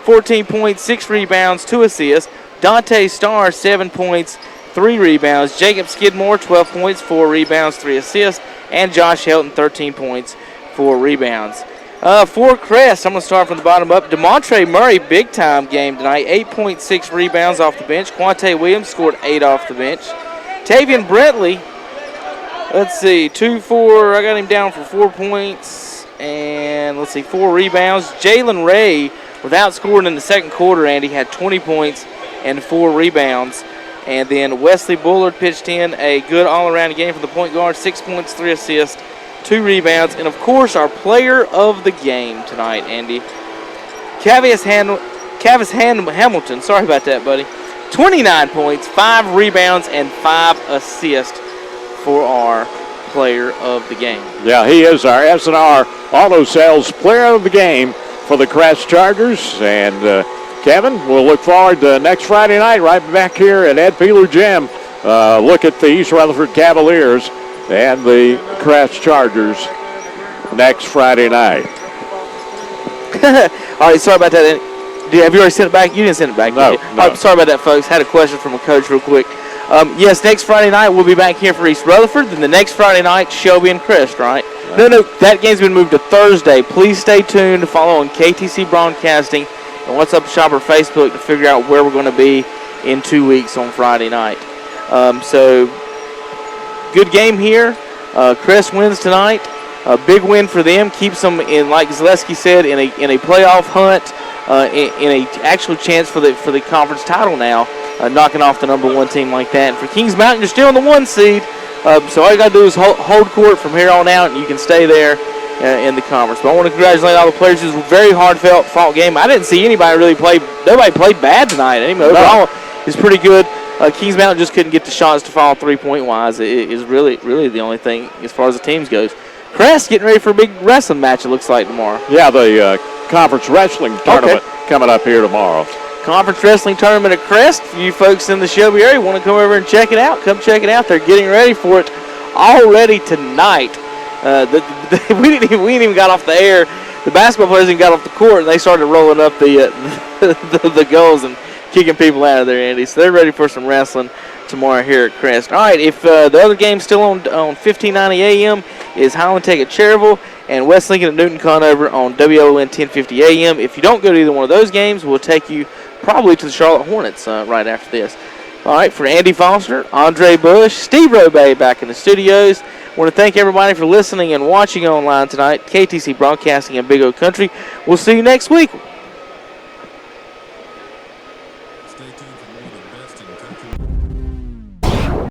14 points, 6 rebounds, 2 assists. Dante Starr, 7 points, 3 rebounds. Jacob Skidmore, 12 points, 4 rebounds, 3 assists. And Josh Helton, 13 points, 4 rebounds. For Crest, I'm going to start from the bottom up. DeMontre Murray, big-time game tonight, 8.6 rebounds off the bench. Quante Williams scored 8 off the bench. Tavian Brentley, let's see, 2-4. I got him down for 4 points. And let's see, 4 rebounds. Jalen Ray, without scoring in the second quarter, Andy, had 20 points and 4 rebounds. And then Wesley Bullard pitched in a good all-around game for the point guard, 6 points, 3 assists, 2 rebounds. And, of course, our player of the game tonight, Andy, Cavius Hamilton. Sorry about that, buddy. 29 points, 5 rebounds, and 5 assists for our player of the game. Yeah, he is our S&R Auto Sales player of the game for the Crest Chargers. And Kevin, we'll look forward to next Friday night right back here at Ed Peeler Gym look at the East Rutherford Cavaliers and the Crest Chargers next Friday night. All right, sorry about that. Have you already sent it back? You didn't send it back. No, did you? no. All right, sorry about that, folks. Had a question from a coach real quick. Yes, next Friday night we'll be back here for East Rutherford. Then the next Friday night, Shelby and Crest, right? No, that game's been moved to Thursday. Please stay tuned to follow on KTC Broadcasting and What's Up Shopper Facebook to figure out where we're going to be in 2 weeks on Friday night. So, good game here. Crest wins tonight. A big win for them. Keeps them in, like Zaleski said, in a playoff hunt, in a actual chance for the conference title now, knocking off the number 1 team like that. And for Kings Mountain, you're still in the 1 seed. So all you got to do is hold court from here on out, and you can stay there in the conference. But I want to congratulate all the players. It was a very hard-fought game. I didn't see anybody really play. Nobody played bad tonight. I mean, overall, it's pretty good. Kings Mountain just couldn't get the shots to fall 3-point-wise. It is really the only thing as far as the teams goes. Crest getting ready for a big wrestling match, it looks like, tomorrow. Yeah, the conference wrestling tournament coming up here tomorrow. Conference wrestling tournament at Crest. If you folks in the Shelby area want to come over and check it out, come check it out. They're getting ready for it already tonight. We ain't even got off the air. The basketball players even got off the court, and they started rolling up the goals and kicking people out of there, Andy. So they're ready for some wrestling tomorrow here at Crest. All right, if the other game's still on 1590 AM is Highland Tech at Cherryville and West Lincoln at Newton Conover on WON 1050 AM. If you don't go to either one of those games, we'll take you probably to the Charlotte Hornets right after this. All right, for Andy Foster, Andre Bush, Steve Robay back in the studios. I want to thank everybody for listening and watching online tonight. KTC Broadcasting in Big O Country. We'll see you next week.